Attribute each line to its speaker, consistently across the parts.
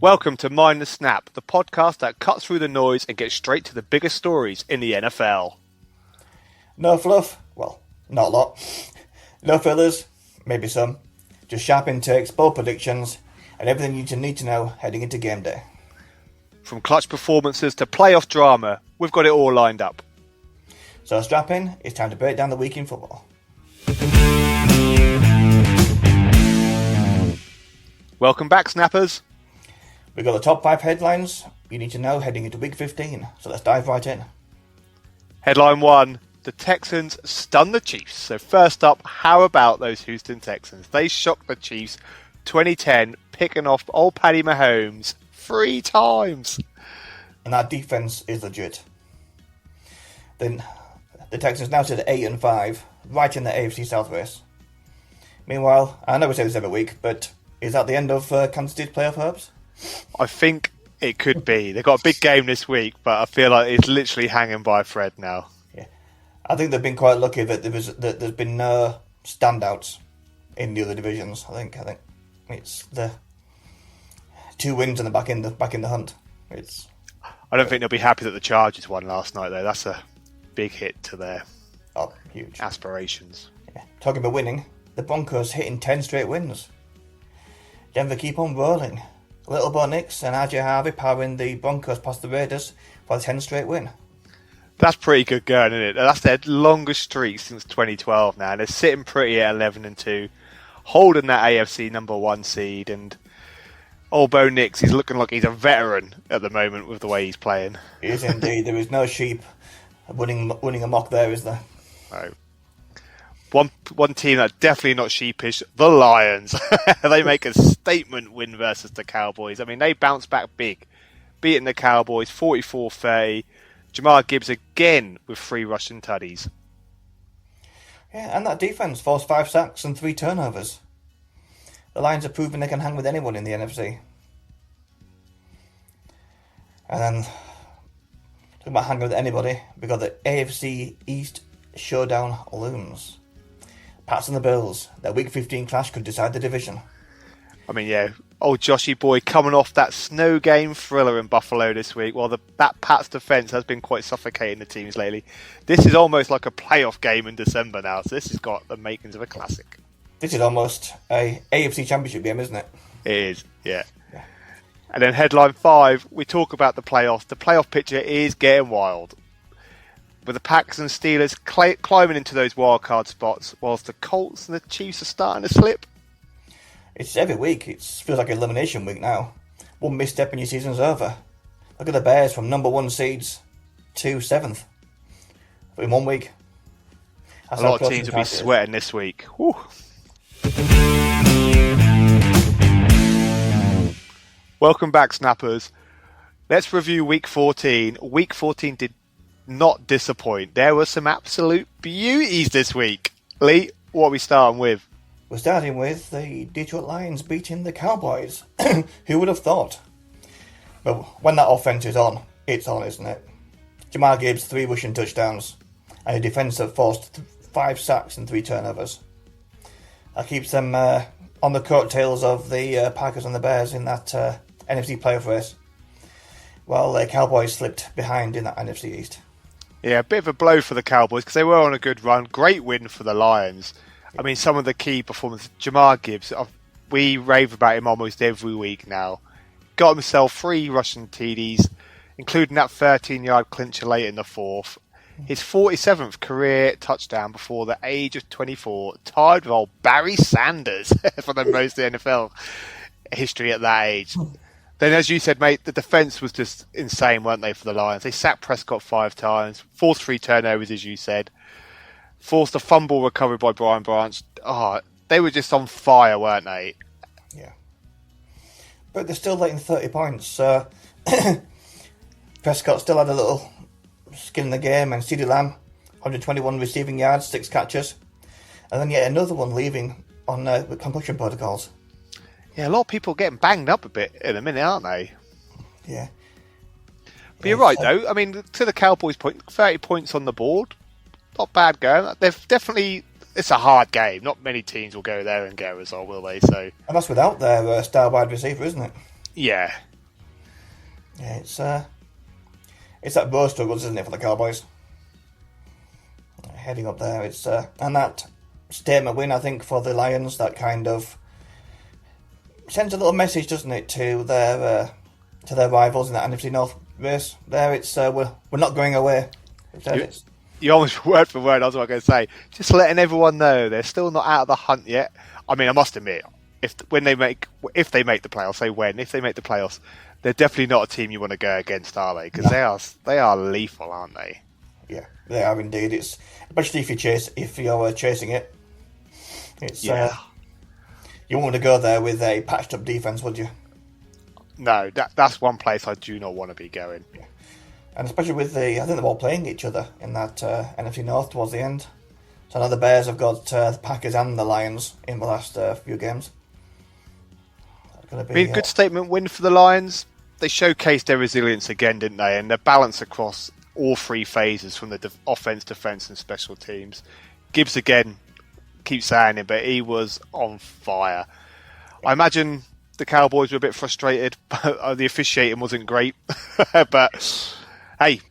Speaker 1: Welcome to Mind the Snap, the podcast that cuts through the noise and gets straight to the biggest stories in the NFL.
Speaker 2: No fluff? Well, not a lot. No fillers? Maybe some. Just sharp intakes, bold predictions, and everything you need to know heading into game day.
Speaker 1: From clutch performances to playoff drama, we've got it all lined up.
Speaker 2: So strap in, it's time to break down the week in football.
Speaker 1: Welcome back, Snappers.
Speaker 2: We've got the top 5 headlines you need to know heading into week 15, so let's dive right in.
Speaker 1: Headline 1, the Texans stun the Chiefs. So first up, how about those Houston Texans? They shocked the Chiefs 2010, picking off old Patty Mahomes 3 times.
Speaker 2: And that defense is legit. Then the Texans now sit at 8-5, right in the AFC South race. Meanwhile, I know we say this every week, but is that the end of Kansas City's playoff hopes?
Speaker 1: I think it could be. They've got a big game this week, but I feel like it's literally hanging by a thread now.
Speaker 2: Yeah, I think they've been quite lucky that there's been no standouts in the other divisions. I think it's the 2 wins and they're back in the hunt.
Speaker 1: I don't think they'll be happy that the Chargers won last night, though. That's a big hit to their
Speaker 2: huge
Speaker 1: aspirations.
Speaker 2: Yeah. Talking about winning, the Broncos hitting 10 straight wins. Denver keep on rolling. Little Bo Nix and RJ Harvey powering the Broncos past the Raiders for a 10 straight win.
Speaker 1: That's pretty good going, isn't it? That's their longest streak since 2012 now. They're sitting pretty at 11-2, holding that AFC number 1 seed. And old Bo Nix, he's looking like he's a veteran at the moment with the way he's playing.
Speaker 2: He is indeed. There is no sheep winning amok there, is there?
Speaker 1: No. One team that's definitely not sheepish, the Lions. They make a statement win versus the Cowboys. I mean, they bounced back big, beating the Cowboys 44-30. Jamar Gibbs again with 3 rushing tutties.
Speaker 2: Yeah, and that defense forced 5 sacks and 3 turnovers. The Lions are proving they can hang with anyone in the NFC. And then, talking about hanging with anybody, we've got the AFC East showdown looms. Pats and the Bills, their Week 15 clash could decide the division.
Speaker 1: I mean, yeah, old Joshy boy coming off that snow game thriller in Buffalo this week. Well, that Pats defence has been quite suffocating the teams lately. This is almost like a playoff game in December now, so this has got the makings of a classic.
Speaker 2: This is almost a AFC Championship game, isn't it?
Speaker 1: It is, yeah. And then headline 5, we talk about the playoffs. The playoff picture is getting wild, with the Packers and Steelers climbing into those wildcard spots, whilst the Colts and the Chiefs are starting to slip.
Speaker 2: It's every week. It feels like elimination week now. One misstep and your season's over. Look at the Bears from number 1 seeds to 7th in 1 week.
Speaker 1: That's a lot of teams will be sweating this week. Whew. Welcome back, Snappers. Let's review Week 14. Week 14 did not disappoint. There were some absolute beauties this week. Lee, what are we starting with?
Speaker 2: We're starting with the Detroit Lions beating the Cowboys. Who would have thought? But when that offense is on, it's on, isn't it? Jamar Gibbs, 3 rushing touchdowns, and a defense that forced 5 sacks and 3 turnovers. That keeps them on the coattails of the Packers and the Bears in that NFC playoff race. Well, the Cowboys slipped behind in that NFC East.
Speaker 1: Yeah, a bit of a blow for the Cowboys because they were on a good run. Great win for the Lions. I mean, some of the key performances. Jamar Gibbs, we rave about him almost every week now. Got himself 3 rushing TDs, including that 13-yard clincher late in the 4th. His 47th career touchdown before the age of 24, tied with old Barry Sanders for the most NFL history at that age. Then, as you said, mate, the defence was just insane, weren't they, for the Lions? They sacked Prescott 5 times, forced 3 turnovers, as you said, forced a fumble recovery by Brian Branch. They were just on fire, weren't they?
Speaker 2: Yeah. But they're still letting 30 points. Prescott still had a little skin in the game, and CeeDee Lamb, 121 receiving yards, 6 catches. And then yet another one leaving on with concussion protocols.
Speaker 1: Yeah, a lot of people getting banged up a bit in a minute, aren't they?
Speaker 2: Yeah.
Speaker 1: But you're right, though. I mean, to the Cowboys' point, 30 points on the board. Not bad going. They've definitely... It's a hard game. Not many teams will go there and get a result, will they? So,
Speaker 2: and that's without their star wide receiver, isn't it?
Speaker 1: Yeah.
Speaker 2: Yeah, it's that road struggles, isn't it, for the Cowboys? Heading up there, and that statement win, I think, for the Lions, that kind of sends a little message, doesn't it, to their rivals in that NFC North race. There, we're not going away.
Speaker 1: You almost word for word, that's what I'm going to say. Just letting everyone know they're still not out of the hunt yet. I mean, I must admit, if they make the playoffs, if they make the playoffs, they're definitely not a team you want to go against, are they? Because they are lethal, aren't they?
Speaker 2: Yeah, they are indeed. It's especially if you're chasing it. You wouldn't want to go there with a patched up defense, would you?
Speaker 1: No, that's one place I do not want to be going.
Speaker 2: Yeah. And especially with I think they're all playing each other in that NFC North towards the end. So now the Bears have got the Packers and the Lions in the last few games.
Speaker 1: Be a good statement win for the Lions. They showcased their resilience again, didn't they? And their balance across all three phases from the offense, defense, and special teams. Gibbs again, keep saying it, but he was on fire. I imagine the Cowboys were a bit frustrated. The officiating wasn't great, but hey,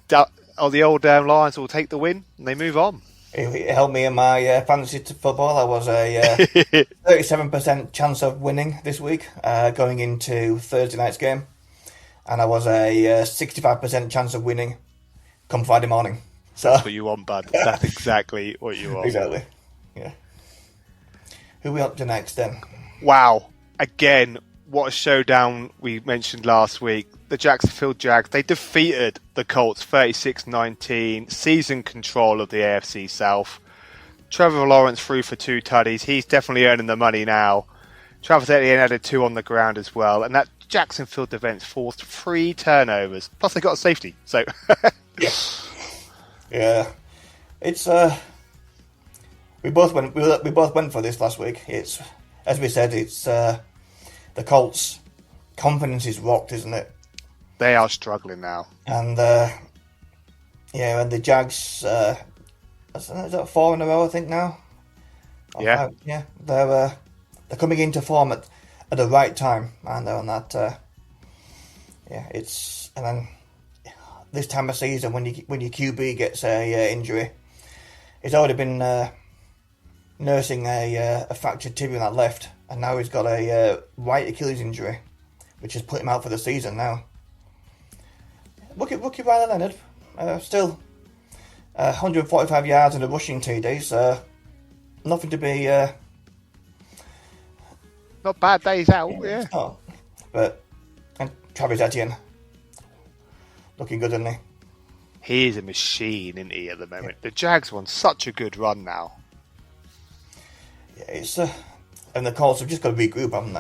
Speaker 1: the old Lions will take the win and they move on.
Speaker 2: It helped me in my fantasy football. I was a 37% chance of winning this week going into Thursday night's game. And I was a 65% chance of winning come Friday morning. So
Speaker 1: that's what you want, bud. That's exactly what you want.
Speaker 2: Exactly. Yeah. Who are we up to next then?
Speaker 1: Wow. Again, what a showdown we mentioned last week. The Jacksonville Jags, they defeated the Colts 36-19, season control of the AFC South. Trevor Lawrence threw for 2 tutties. He's definitely earning the money now. Travis Etienne added 2 on the ground as well. And that Jacksonville defense forced 3 turnovers. Plus they got a safety. So
Speaker 2: yeah. It's we both went for this last week. It's, as we said, it's the Colts' confidence is rocked, isn't it?
Speaker 1: They are struggling now.
Speaker 2: And and the Jags, is that 4 in a row, I think now?
Speaker 1: Yeah.
Speaker 2: They're coming into form at the right time, and they're on that. And then this time of season when your QB gets a injury, he's already been nursing a fractured tibia in that left, and now he's got a right Achilles injury, which has put him out for the season now. Rookie Riley Leonard, still 145 yards and a rushing TD, nothing to be...
Speaker 1: not bad days out, yeah.
Speaker 2: Oh, and Travis Etienne, looking good, isn't he?
Speaker 1: He is a machine, isn't he, at the moment? Yeah. The Jags won such a good run now.
Speaker 2: Yeah, it's... and the Colts have just got to regroup, haven't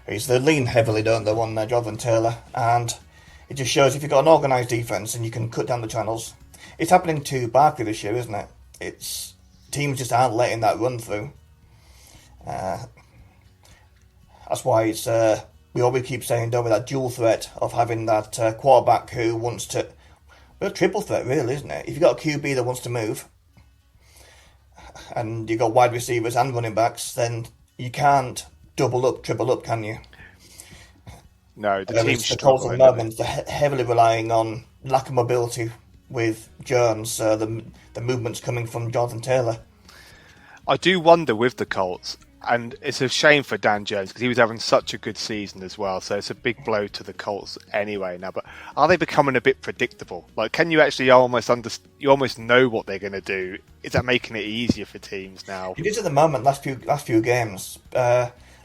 Speaker 2: they? They lean heavily, don't they, on Jonathan Taylor, and it just shows if you've got an organised defence and you can cut down the channels. It's happening to Barkley this year, isn't it? It's teams just aren't letting that run through. That's why it's we always keep saying, don't we, that dual threat of having that quarterback who wants to... Well, triple threat, really, isn't it? If you've got a QB that wants to move, and you've got wide receivers and running backs, then you can't double up, triple up, can you?
Speaker 1: No, the team's
Speaker 2: the Colts at the moment, they're heavily relying on lack of mobility with Jones, the movements coming from Jonathan Taylor.
Speaker 1: I do wonder with the Colts, and it's a shame for Dan Jones because he was having such a good season as well, so it's a big blow to the Colts anyway now, but are they becoming a bit predictable? Like, can you actually almost know what they're going to do? Is that making it easier for teams now?
Speaker 2: It is at the moment, last few games,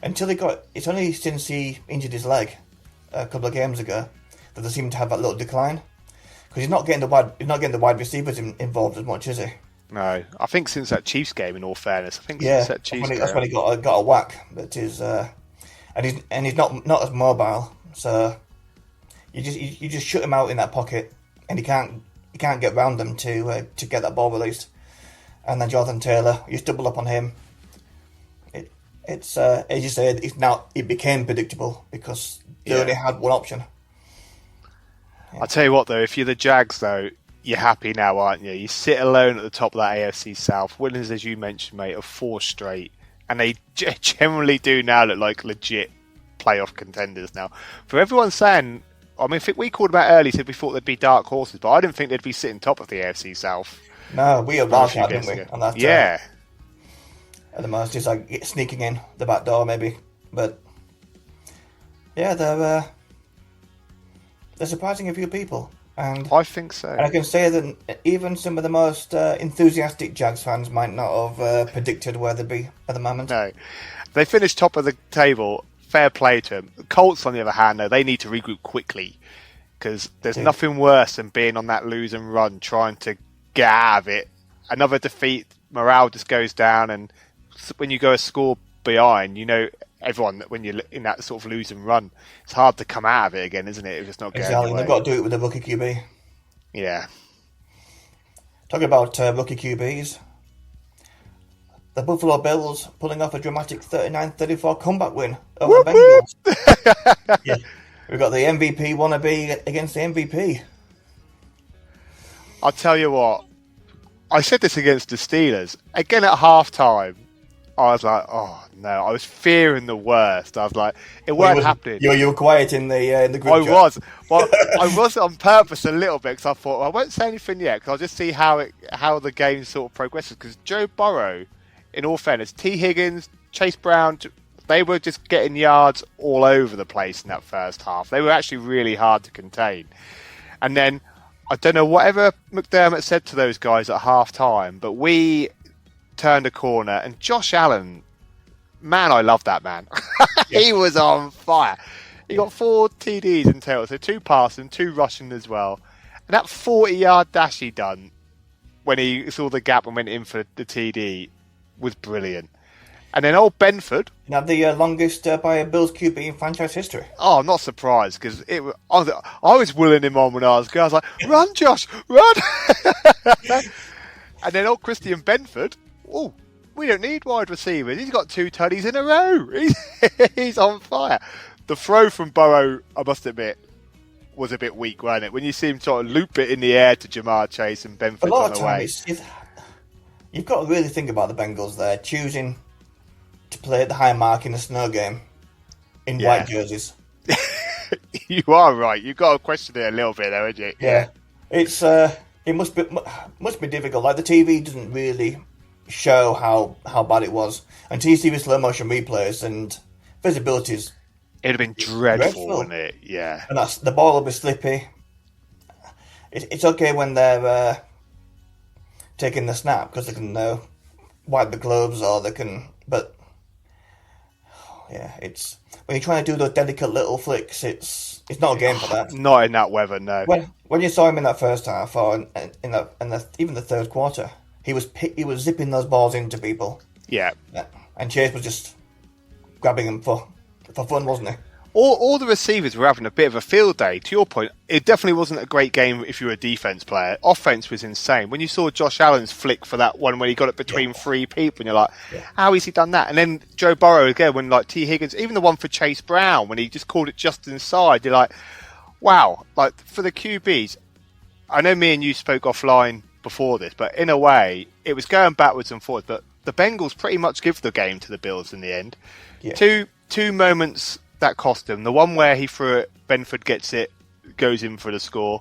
Speaker 2: until it's only since he injured his leg a couple of games ago that they seem to have that little decline, because he's not getting the wide receivers involved as much, is he?
Speaker 1: No, I think since that Chiefs game, in all fairness, since that Chiefs game,
Speaker 2: that's when he got a whack. That is, and he's not as mobile. So you just shut him out in that pocket, and he can't get round them to get that ball released. And then Jonathan Taylor, you double up on him. It's as you said, it became predictable because they only had one option.
Speaker 1: Yeah. I'll tell you what, though, if you're the Jags, though, you're happy now, aren't you? You sit alone at the top of that AFC South. Winners, as you mentioned, mate, of 4 straight. And they generally do now look like legit playoff contenders now. For everyone saying, I mean, I think we called about early, said we thought they'd be dark horses, but I didn't think they'd be sitting top of the AFC South.
Speaker 2: No, we are wildcard, didn't we? And that,
Speaker 1: yeah.
Speaker 2: At the most, just like sneaking in the back door, maybe. But yeah, they're surprising a few people, and
Speaker 1: I think so.
Speaker 2: And I can say that even some of the most enthusiastic Jags fans might not have predicted where they'd be at the moment.
Speaker 1: No, they finished top of the table. Fair play to them. Colts, on the other hand, though, they need to regroup quickly because there's nothing worse than being on that lose and run, trying to get out of it. Another defeat, morale just goes down, and when you go a score behind, you know everyone that when you're in that sort of lose and run, it's hard to come out of it again, isn't it? If it's not going
Speaker 2: exactly.
Speaker 1: Your way.
Speaker 2: They've got to do it with the rookie QB.
Speaker 1: Yeah.
Speaker 2: Talking about rookie QBs, the Buffalo Bills pulling off a dramatic 39-34 comeback win over the Bengals. Yeah. We've got the MVP wannabe against the MVP.
Speaker 1: I'll tell you what, I said this against the Steelers. Again at halftime, I was like, oh no, I was fearing the worst. I was like, it weren't happening.
Speaker 2: You were quiet in the group
Speaker 1: I
Speaker 2: chat.
Speaker 1: was. Well, I was on purpose a little bit because I thought, well, I won't say anything yet because I'll just see how the game sort of progresses. Because Joe Burrow, in all fairness, T. Higgins, Chase Brown, they were just getting yards all over the place in that first half. They were actually really hard to contain. And then, I don't know, whatever McDermott said to those guys at half time, but we turned a corner and Josh Allen, man, I love that man. He was on fire. He got 4 TDs in total, so 2 passing, 2 rushing as well. And that 40-yard dash he done when he saw the gap and went in for the TD was brilliant. And then old Benford.
Speaker 2: Now the longest by a Bills QB in franchise history.
Speaker 1: Oh, I'm not surprised because I was willing him on when I was going. I was like, run, Josh, run. And then old Christian Benford. Oh, we don't need wide receivers. He's got 2 tutties in a row. He's on fire. The throw from Burrow, I must admit, was a bit weak, wasn't it? When you see him sort of loop it in the air to Jamar Chase and Benford's on the way.
Speaker 2: You've got to really think about the Bengals there, choosing to play at the high mark in a snow game in white jerseys.
Speaker 1: You are right. You've got to question it a little bit, though, haven't you?
Speaker 2: Yeah. It's it must be difficult. Like the TV doesn't really show how bad it was until you see the slow motion replays and visibility's.
Speaker 1: It'd have been dreadful, wouldn't it? Yeah.
Speaker 2: And the ball will be slippy. It's okay when they're taking the snap because they can wipe the gloves or they can, but yeah, it's when you're trying to do those delicate little flicks, it's not a game for that.
Speaker 1: Not in that weather, no.
Speaker 2: When you saw him in that first half or even the third quarter, he was zipping those balls into people.
Speaker 1: Yeah.
Speaker 2: And Chase was just grabbing them for fun, wasn't he?
Speaker 1: All the receivers were having a bit of a field day. To your point, it definitely wasn't a great game if you were a defense player. Offense was insane. When you saw Josh Allen's flick for that one when he got it between 3 people, and you're like, how has he done that? And then Joe Burrow again, when like T. Higgins, even the one for Chase Brown, when he just called it just inside, you're like, wow. Like for the QBs, I know me and you spoke offline before this, but in a way, it was going backwards and forwards. But the Bengals pretty much give the game to the Bills in the end. Yeah. Two moments that cost him. The one where he threw it, Benford gets it, goes in for the score.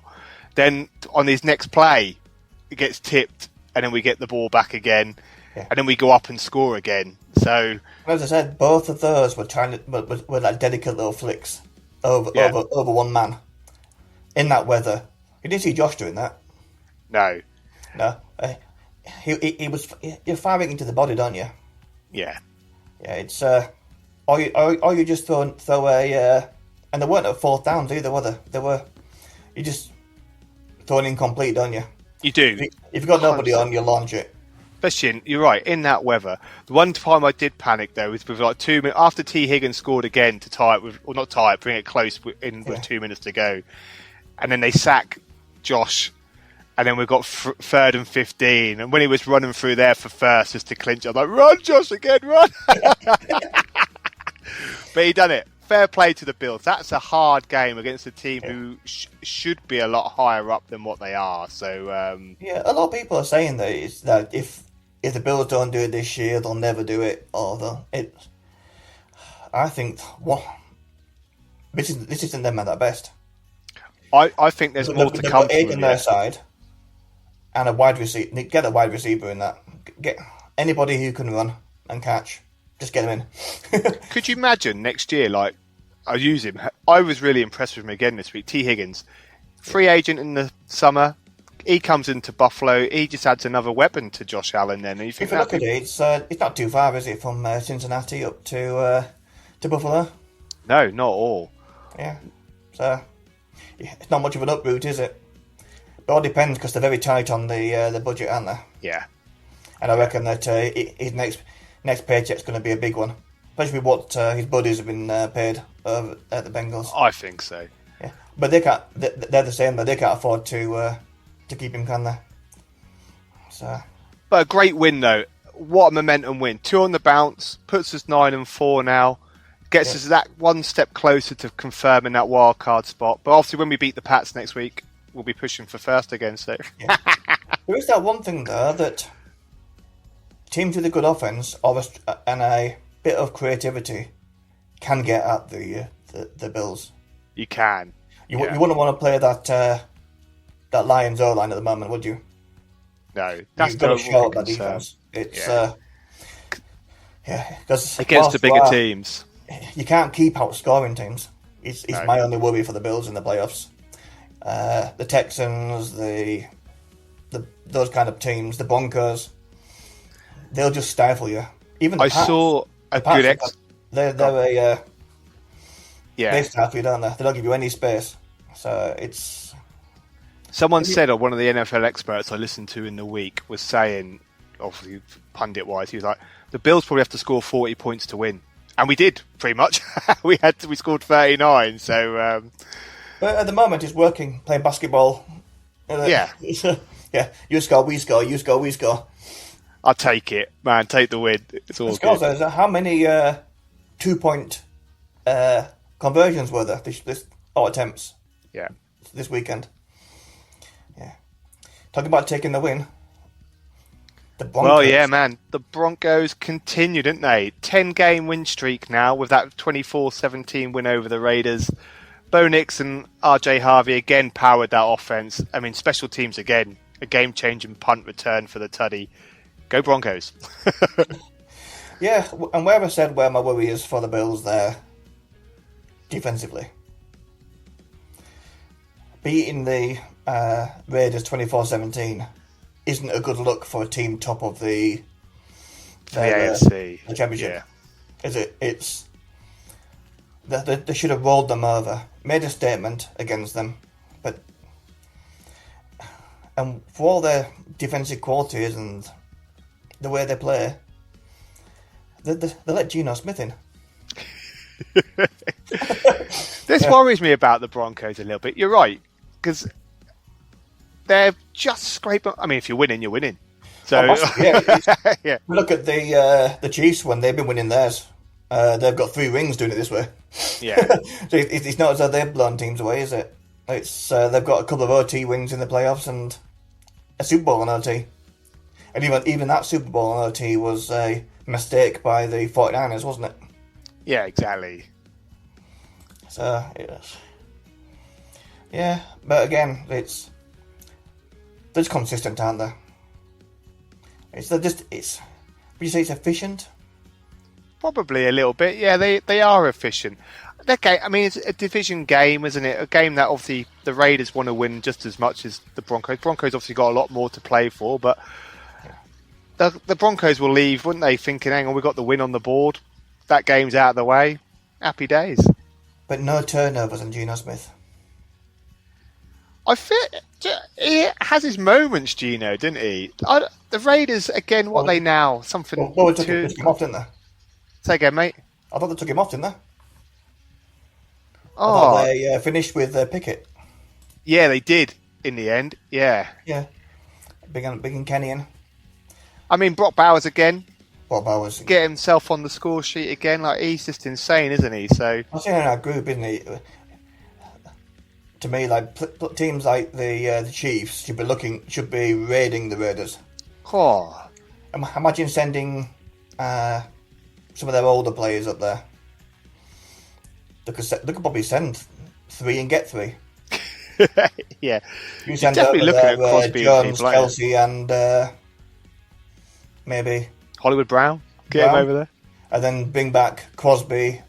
Speaker 1: Then on his next play, it gets tipped, and then we get the ball back again, and then we go up and score again. So,
Speaker 2: as I said, both of those were trying to were like delicate little flicks over one man in that weather. You didn't see Josh doing that.
Speaker 1: No.
Speaker 2: You're firing into the body, don't you?
Speaker 1: Yeah.
Speaker 2: Yeah, it's or you just throw a and they weren't at 4th downs either, were they? You just throw an incomplete, don't you?
Speaker 1: You do.
Speaker 2: If you've got nobody on, you launch it.
Speaker 1: Especially, you're right, in that weather. The one time I did panic, though, was with like 2 minutes, after T. Higgins scored again to tie it with, or not tie it, bring it close with 2 minutes to go. And then they sack Josh, and then we've got 3rd and 15. And when he was running through there for first, just to clinch, I'm like, run, Josh, again, run! But he done it. Fair play to the Bills. That's a hard game against a team who should be a lot higher up than what they are. So
Speaker 2: yeah, a lot of people are saying that if the Bills don't do it this year, they'll never do it. I think This isn't them at their best.
Speaker 1: I think there's more to
Speaker 2: They've
Speaker 1: come
Speaker 2: got 8
Speaker 1: from
Speaker 2: on
Speaker 1: here.
Speaker 2: their side, and a wide receiver. Get a wide receiver in that. Get anybody who can run and catch. Just get them in.
Speaker 1: Could you imagine next year? Like, I'll use him. I was really impressed with him again this week. T. Higgins, free agent in the summer. He comes into Buffalo. He just adds another weapon to Josh Allen. Then and you think
Speaker 2: If you look at it, it's not too far, is it, from Cincinnati up to Buffalo?
Speaker 1: no, not all.
Speaker 2: Yeah. So it's not much of an up route, is it? It all depends because they're very tight on the budget, aren't they?
Speaker 1: Yeah,
Speaker 2: And I reckon that his next paycheck's going to be a big one, especially with what his buddies have been paid at the Bengals.
Speaker 1: I think so.
Speaker 2: Yeah, but they can't. They're the same, but they can't afford to keep him, can they? So,
Speaker 1: But a great win though. What a momentum win! 2 on the bounce puts us 9-4 now. Gets us that one step closer to confirming that wild card spot. But obviously, when we beat the Pats next week, we'll be pushing for first again. So
Speaker 2: yeah. There is that one thing though that teams with a good offense and a bit of creativity can get at the Bills.
Speaker 1: you can.
Speaker 2: You wouldn't want to play that Lions O line at the moment, would you?
Speaker 1: No, that's
Speaker 2: You've got to show up that
Speaker 1: concern.
Speaker 2: defense. It's because
Speaker 1: Against the bigger teams.
Speaker 2: you can't keep outscoring teams. It's
Speaker 1: No.
Speaker 2: my only worry for the Bills in the playoffs. The Texans, those kind of teams, the Broncos, they'll just stifle you. Even the
Speaker 1: I
Speaker 2: Pats,
Speaker 1: saw a
Speaker 2: Pats,
Speaker 1: good
Speaker 2: they're
Speaker 1: yeah.
Speaker 2: they stifle you, don't they? They don't give you any space. So it's
Speaker 1: Someone said, or one of the NFL experts I listened to in the week was saying, obviously pundit wise, he was like, the Bills probably have to score 40 points to win, and we did pretty much. we scored 39. So
Speaker 2: but at the moment it's working. Playing basketball.
Speaker 1: Yeah.
Speaker 2: Yeah. You score, we score. You score, we score.
Speaker 1: I'll take it, man. Take the win. It's all good.
Speaker 2: How many 2-point conversions were there or attempts
Speaker 1: Yeah.
Speaker 2: this weekend? Yeah. Talking about taking the win. The Broncos.
Speaker 1: Well, yeah, man. The Broncos continued, didn't they? 10-game win streak now with that 24-17 win over the Raiders. Bo Nix and RJ Harvey again powered that offense. I mean, special teams again. A game-changing punt return for the Tuddy. Go Broncos.
Speaker 2: Yeah, and where I said where my worry is for the Bills there, defensively. Beating the Raiders 24-17 isn't a good look for a team top of the
Speaker 1: AFC.
Speaker 2: the championship.
Speaker 1: Yeah.
Speaker 2: Is it? It's they should have rolled them over, made a statement against them, and for all their defensive qualities and the way they play, they let Geno Smith in.
Speaker 1: This worries me about the Broncos a little bit. You're right, because they're just scraping. I mean, if you're winning, you're winning. So
Speaker 2: yeah. Look at the Chiefs when they've been winning theirs. They've got 3 rings doing it this way.
Speaker 1: Yeah.
Speaker 2: So it's not as though they've blown teams away, is it? It's they've got a couple of OT wins in the playoffs and a Super Bowl on OT. And even that Super Bowl on OT was a mistake by the 49ers, wasn't it?
Speaker 1: Yeah, exactly.
Speaker 2: So, yeah, but again, they're just consistent, aren't they? Would you say it's efficient?
Speaker 1: Probably a little bit. Yeah, they are efficient. I mean, it's a division game, isn't it? A game that obviously the Raiders want to win just as much as the Broncos. Broncos obviously got a lot more to play for, but the Broncos will leave, wouldn't they, thinking, hang on, we got the win on the board. That game's out of the way. Happy days.
Speaker 2: But no turnovers on Geno Smith.
Speaker 1: I feel he has his moments, Gino, didn't he? The Raiders again. What are they now? Something.
Speaker 2: Well, they took him off, didn't they?
Speaker 1: Say again, mate.
Speaker 2: I thought they took him off, didn't they?
Speaker 1: Oh,
Speaker 2: they finished with Pickett.
Speaker 1: Yeah, they did in the end. Yeah.
Speaker 2: Yeah. Big and Kenny in.
Speaker 1: I mean, Brock Bowers again.
Speaker 2: Brock Bowers.
Speaker 1: Get himself on the score sheet again. Like, he's just insane, isn't he? So
Speaker 2: I think in our group, isn't he? To me, like teams like the Chiefs should be raiding the Raiders.
Speaker 1: oh,
Speaker 2: they could probably send 3 and get 3.
Speaker 1: Yeah,
Speaker 2: You send
Speaker 1: definitely
Speaker 2: over
Speaker 1: looking
Speaker 2: there,
Speaker 1: at Crosby and
Speaker 2: Jones,
Speaker 1: people, ain't
Speaker 2: Chelsea, and maybe
Speaker 1: Hollywood Brown, get him
Speaker 2: Brown,
Speaker 1: over there.
Speaker 2: and then bring back Crosby,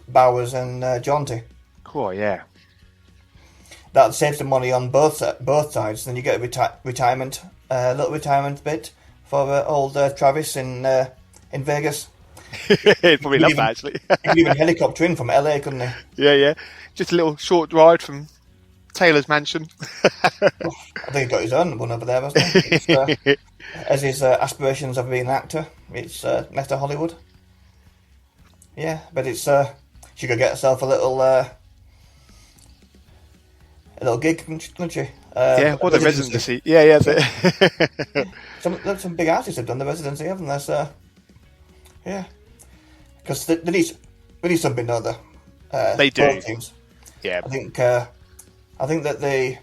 Speaker 2: Bowers, and Jonty.
Speaker 1: Cool, yeah.
Speaker 2: That saves some money on both sides. Then you get a retirement, little retirement bit for old Travis in Vegas.
Speaker 1: He'd probably love that, actually.
Speaker 2: He could even helicopter in from LA, couldn't he?
Speaker 1: Yeah. Just a little short ride from Taylor's mansion.
Speaker 2: I think he got his own one over there, hasn't he? As his aspirations of being an actor, it's next to Hollywood. Yeah, but it's she could get herself a little gig, couldn't she?
Speaker 1: Yeah, what a residency. Yeah.
Speaker 2: Some big artists have done the residency, haven't they? So, yeah, because they need something, don't they?
Speaker 1: They do.
Speaker 2: Both teams.
Speaker 1: Yeah,
Speaker 2: I think that they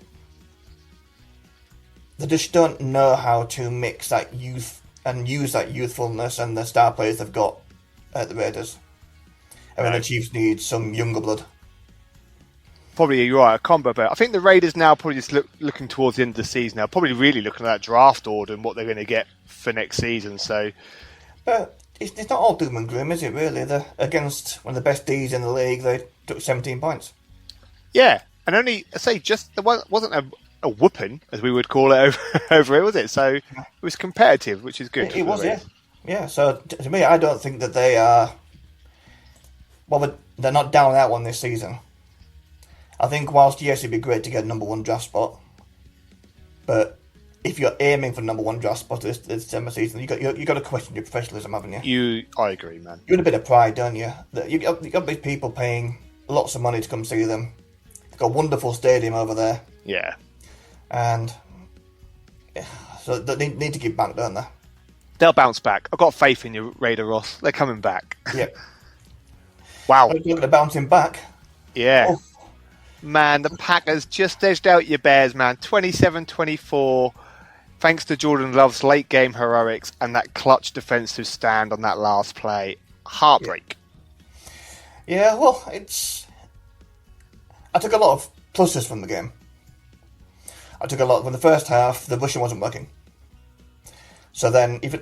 Speaker 2: just don't know how to mix that youth and use that youthfulness and the star players they've got at the Raiders. I mean, the Chiefs need some younger blood.
Speaker 1: Probably you're right, a combo. But I think the Raiders now probably just looking towards the end of the season now, probably really looking at that draft order and what they're going to get for next season. So,
Speaker 2: but it's not all doom and gloom, is it? Really, they're against one of the best Ds in the league. They took 17 points.
Speaker 1: Yeah, and only I say just there wasn't a whooping as we would call it over it, was it? So it was competitive, which is good.
Speaker 2: It was, yeah. So to me, I don't think that they are. Well, they're not down that one this season. I think whilst yes, it'd be great to get a number 1 draft spot, but if you're aiming for number 1 draft spot this December season, you got to question your professionalism, haven't you?
Speaker 1: I agree, man.
Speaker 2: You want a bit of pride, don't you? You got these people paying lots of money to come see them. They've got a wonderful stadium over there.
Speaker 1: Yeah,
Speaker 2: and so they need to give back, don't they?
Speaker 1: They'll bounce back. I've got faith in you, Raider Ross. They're coming back.
Speaker 2: Yeah.
Speaker 1: Wow.
Speaker 2: Look at the bouncing back.
Speaker 1: Yeah.
Speaker 2: Oh.
Speaker 1: Man, the Packers just edged out your Bears, man. 27-24, thanks to Jordan Love's late game heroics and that clutch defensive stand on that last play. Heartbreak.
Speaker 2: Yeah, well, I took a lot of pluses from the game. I took a lot from the first half. The rushing wasn't working. So then, if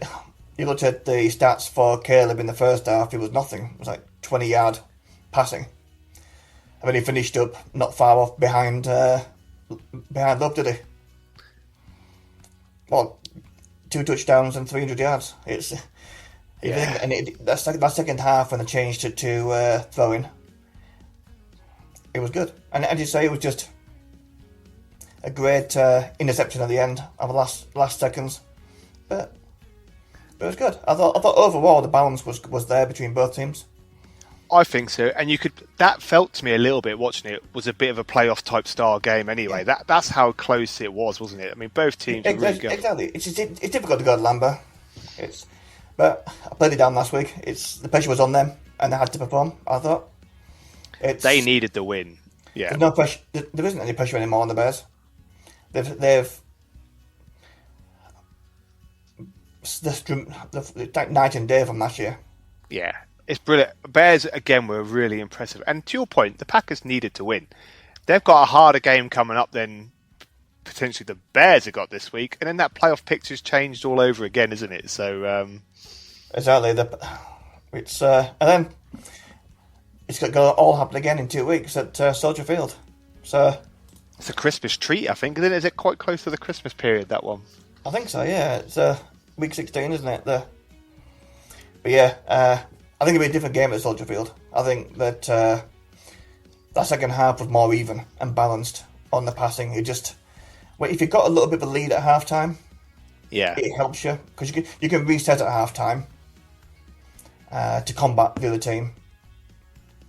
Speaker 2: you looked at the stats for Caleb in the first half, it was nothing. It was like 20-yard passing. I mean, he finished up not far off behind Love, did he? Well, 2 touchdowns and 300 yards. That second half when they changed it to throwing, it was good. And as you say, it was just a great interception at the end of the last seconds. But it was good. I thought overall the balance was there between both teams.
Speaker 1: I think so, and that felt to me a little bit watching it was a bit of a playoff type style game anyway. Yeah. That's how close it was, wasn't it? I mean, both teams were really good.
Speaker 2: Exactly. It's difficult to go to Lambeau. But I played it down last week. The pressure was on them, and they had to perform. I thought
Speaker 1: they needed the win. Yeah,
Speaker 2: there's no pressure. There isn't any pressure anymore on the Bears. They've like night and day from last year.
Speaker 1: Yeah. It's brilliant. Bears, again, were really impressive. And to your point, the Packers needed to win. They've got a harder game coming up than potentially the Bears have got this week. And then that playoff picture's changed all over again, isn't it? So
Speaker 2: exactly. And then it's going to all happen again in 2 weeks at Soldier Field. So
Speaker 1: it's a Christmas treat, I think. Is it quite close to the Christmas period, that one?
Speaker 2: I think so, yeah. It's week 16, isn't it? But yeah, I think it'll be a different game at Soldier Field. I think that that second half was more even and balanced on the passing. If you've got a little bit of a lead at halftime,
Speaker 1: yeah,
Speaker 2: it helps you because you can reset at halftime to combat the other team.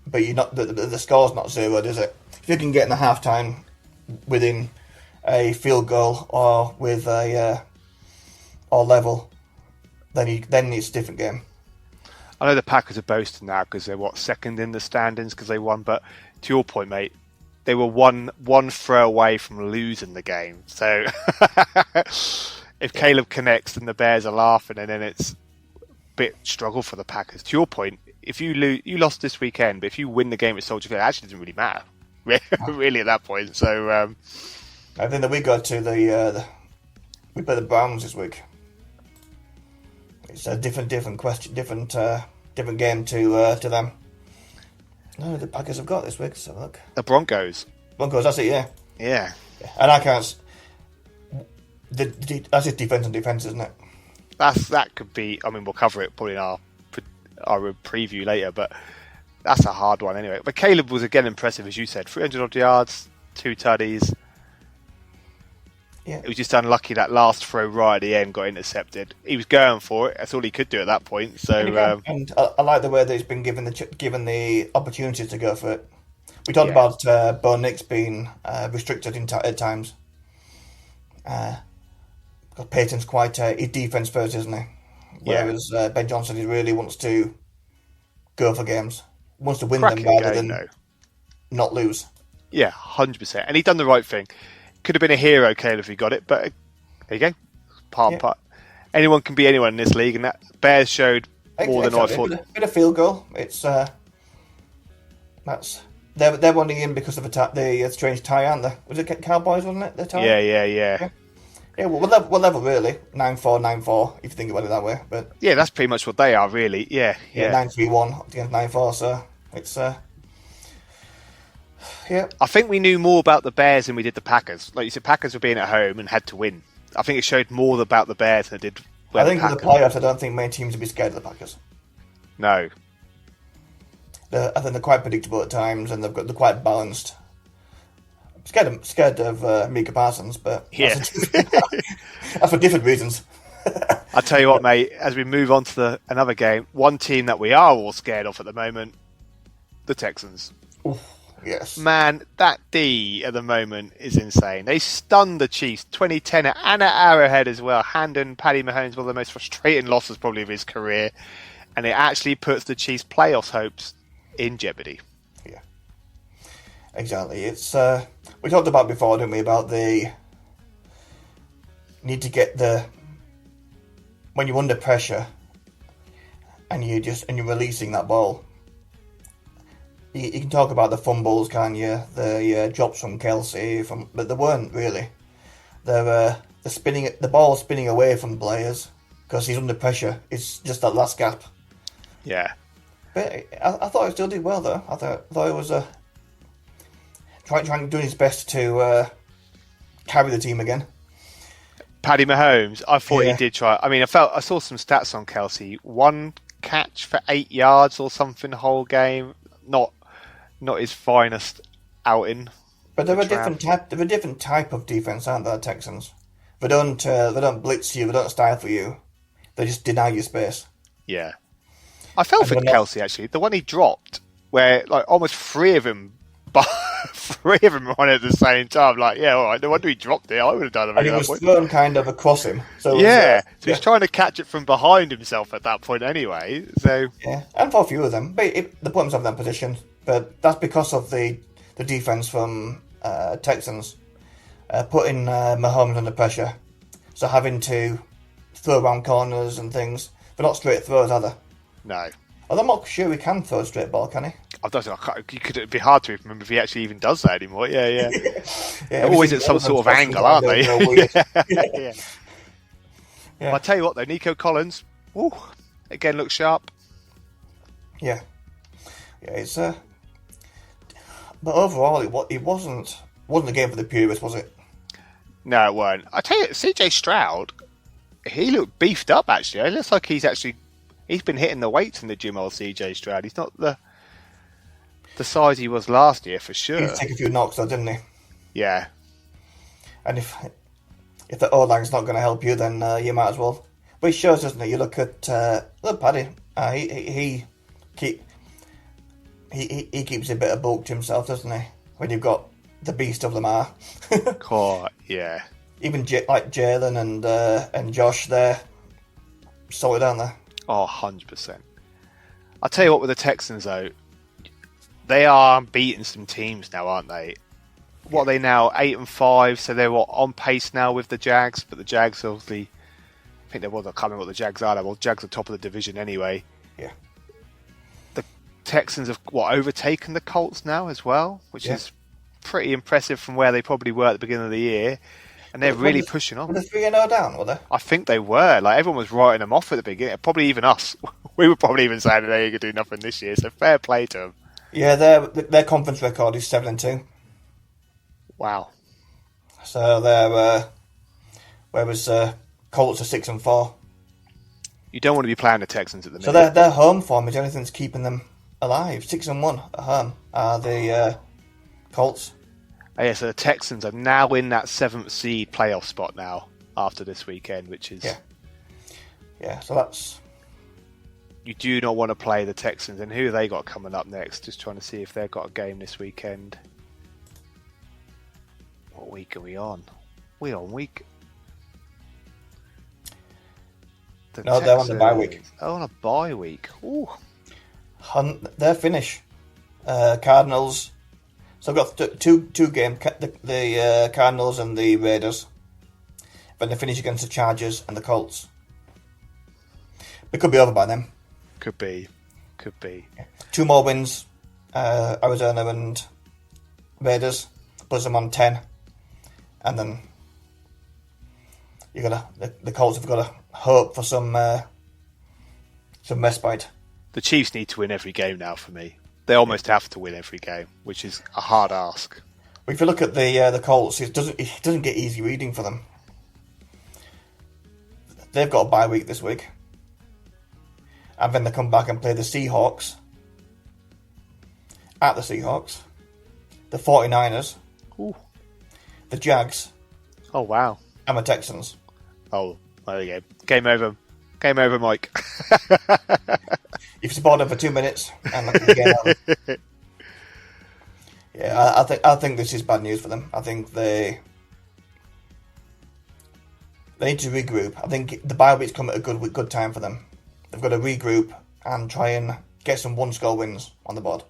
Speaker 2: But you're not the score's not zeroed, is it? If you can get in the halftime within a field goal or with a or level, then it's a different game.
Speaker 1: I know the Packers are boasting now because they're second in the standings because they won. But to your point, mate, they were one throw away from losing the game. So if Caleb connects, then the Bears are laughing, and then it's a bit struggle for the Packers. To your point, if you lost this weekend, but if you win the game at Soldier Field, it actually doesn't really matter, really at that point. So
Speaker 2: I think that we got to we play the Browns this week. It's a different question, different game to them. No, the Packers have got this week. So look,
Speaker 1: the Broncos.
Speaker 2: That's it. Yeah.
Speaker 1: Yeah.
Speaker 2: And I can't. That's just defense and defense, isn't it?
Speaker 1: That could be. I mean, we'll cover it probably in our preview later, but that's a hard one anyway. But Caleb was again impressive, as you said, 300 odd yards, 2 tutties.
Speaker 2: Yeah.
Speaker 1: It was just unlucky that last throw right at the end got intercepted. He was going for it. That's all he could do at that point. So,
Speaker 2: and I like the way that he's been given the opportunity to go for it. We talked about Bo Nix being restricted at times. Because Peyton's quite his defense first, isn't he? Whereas Ben Johnson, he really wants to go for games, wants to win them rather than not lose.
Speaker 1: Yeah, 100%. And he done the right thing. Could have been a hero, Caleb, if he got it, but there you go. Part. Anyone can be anyone in this league, and that Bears showed more than I thought.
Speaker 2: Bit of field goal. It's they're running in because of the strange tie, aren't they? Was it Cowboys, wasn't it? The tie?
Speaker 1: Yeah.
Speaker 2: Yeah, well, what level really? 9-4, 9-4, if you think about it that way. But
Speaker 1: yeah, that's pretty much what they are, really. Yeah.
Speaker 2: 9-3-1 against 9-4, so it's yeah.
Speaker 1: I think we knew more about the Bears than we did the Packers. Like you said, Packers were being at home and had to win. I think it showed more about the Bears than it did.
Speaker 2: I think in the playoffs, I don't think many teams would be scared of the Packers.
Speaker 1: No.
Speaker 2: I think they're quite predictable at times, and they're quite balanced. I'm scared of Mika Parsons, but that's for different reasons.
Speaker 1: I'll tell you what, mate, as we move on to another game, one team that we are all scared of at the moment, the Texans.
Speaker 2: Oof, yes.
Speaker 1: Man, that D at the moment is insane. They stunned the Chiefs 2010 and at Arrowhead as well. Handing Paddy Mahomes one of the most frustrating losses probably of his career. And it actually puts the Chiefs' playoffs hopes in jeopardy.
Speaker 2: Yeah. Exactly. It's we talked about before, didn't we, about the need to get when you're under pressure and you're releasing that ball. You can talk about the fumbles, can't you? The drops from Kelsey, but they weren't really. They're spinning the ball spinning away from players because he's under pressure. It's just that last gap.
Speaker 1: Yeah.
Speaker 2: But I thought he still did well though. I thought it was doing his best to carry the team again.
Speaker 1: Paddy Mahomes, I thought he did try. I mean, I saw some stats on Kelsey. 1 catch for 8 yards or something the whole game. Not his finest outing.
Speaker 2: But they're a different type of defense, aren't they, Texans? They don't blitz you. They don't style for you. They just deny you space.
Speaker 1: Yeah. I felt for Kelsey actually. The one he dropped, where like almost 3 of them. But 3 of them on at the same time. Like, yeah, all right. No wonder he dropped it. I would have done it.
Speaker 2: And it was thrown kind of across him. So
Speaker 1: so he's trying to catch it from behind himself at that point anyway. So
Speaker 2: yeah, and for a few of them, but they put themselves in that position. But that's because of the defense from Texans putting Mahomes under pressure. So having to throw around corners and things. They're not straight throws, are they?
Speaker 1: No.
Speaker 2: I'm not sure he can throw a straight ball, can he?
Speaker 1: It'd be hard to remember if he actually even does that anymore. Yeah. They're always at some sort of angle, aren't they? Yeah. I'll tell you what, though, Nico Collins, again looks sharp.
Speaker 2: Yeah, it's but overall, it wasn't a game for the purists, was it?
Speaker 1: No, it weren't. I tell you, CJ Stroud, he looked beefed up. Actually, it looks like he's been hitting the weights in the gym, old CJ Stroud. He's not the size he was last year, for sure.
Speaker 2: He did take a few knocks, though, didn't he?
Speaker 1: Yeah.
Speaker 2: And if the O-line's not going to help you, then you might as well. But it shows, doesn't it? You look at Paddy. He keeps a bit of bulk to himself, doesn't he? When you've got the beast of Lamar.
Speaker 1: Yeah.
Speaker 2: Even like Jalen and Josh, they're solid, aren't they?
Speaker 1: Oh, 100%. I'll tell you what, with the Texans, though, they are beating some teams now, aren't they? What are they now? 8-5, so they're on pace now with the Jags, but the Jags obviously, I think I can't remember what the Jags are. Well, Jags are top of the division anyway.
Speaker 2: Yeah.
Speaker 1: The Texans have overtaken the Colts now as well, which is pretty impressive from where they probably were at the beginning of the year, and they're really pushing on.
Speaker 2: Were they 3-0 down? Were they?
Speaker 1: I think they were. Like everyone was writing them off at the beginning. Probably even us. We were probably even saying that they could do nothing this year. So fair play to them.
Speaker 2: Yeah, their conference record is 7-2.
Speaker 1: Wow.
Speaker 2: So they're whereas Colts are 6-4.
Speaker 1: You don't want to be playing the Texans at the minute.
Speaker 2: So their home form is the only thing that's keeping them alive. 6-1 at home are the Colts.
Speaker 1: Oh, yeah, so the Texans are now in that 7th seed playoff spot now after this weekend, which is...
Speaker 2: Yeah, so that's...
Speaker 1: You do not want to play the Texans. And who have they got coming up next? Just trying to see if they've got a game this weekend. What week are we on? We're on week...
Speaker 2: No, they're on the bye week.
Speaker 1: Oh, on a bye week. Ooh.
Speaker 2: Their finish. Cardinals... So I've got two games, the Cardinals and the Raiders. Then they finish against the Chargers and the Colts. It could be over by then.
Speaker 1: Could be.
Speaker 2: 2 more wins, Arizona and Raiders, puts them on 10. And then the Colts have got to hope for some respite.
Speaker 1: The Chiefs need to win every game now for me. They almost have to win every game, which is a hard ask.
Speaker 2: If you look at the Colts, it doesn't get easy reading for them. They've got a bye week this week, and then they come back and play the Seahawks at the Seahawks, the 49ers,
Speaker 1: Ooh.
Speaker 2: the Jags.
Speaker 1: Oh wow!
Speaker 2: And the Texans.
Speaker 1: Oh, there you go. Game over, Mike.
Speaker 2: You've supported for 2 minutes, and look at the game over. Yeah, I think this is bad news for them. I think they need to regroup. I think the bye week's come at a good time for them. They've got to regroup and try and get some 1-score wins on the board.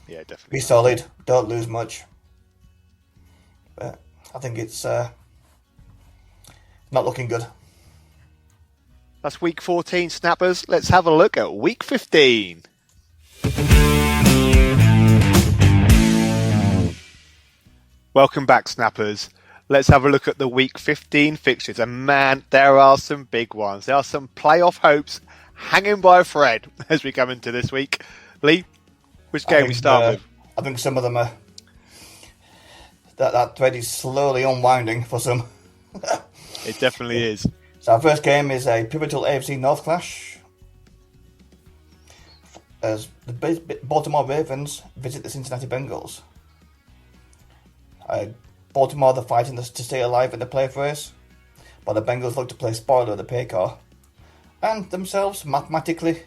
Speaker 1: Yeah, definitely.
Speaker 2: Be solid. Don't lose much. But I think it's not looking good.
Speaker 1: That's week 14, Snappers. Let's have a look at week 15. Welcome back, Snappers. Let's have a look at the week 15 fixtures. And man, there are some big ones. There are some playoff hopes hanging by a thread as we come into this week. Lee, which game we start with?
Speaker 2: I think some of them are... That thread is slowly unwinding for some.
Speaker 1: It definitely is.
Speaker 2: So our first game is a pivotal AFC North clash as the Baltimore Ravens visit the Cincinnati Bengals. Baltimore are fighting to stay alive in the playoff race, but the Bengals look to play spoiler of the pay car and themselves mathematically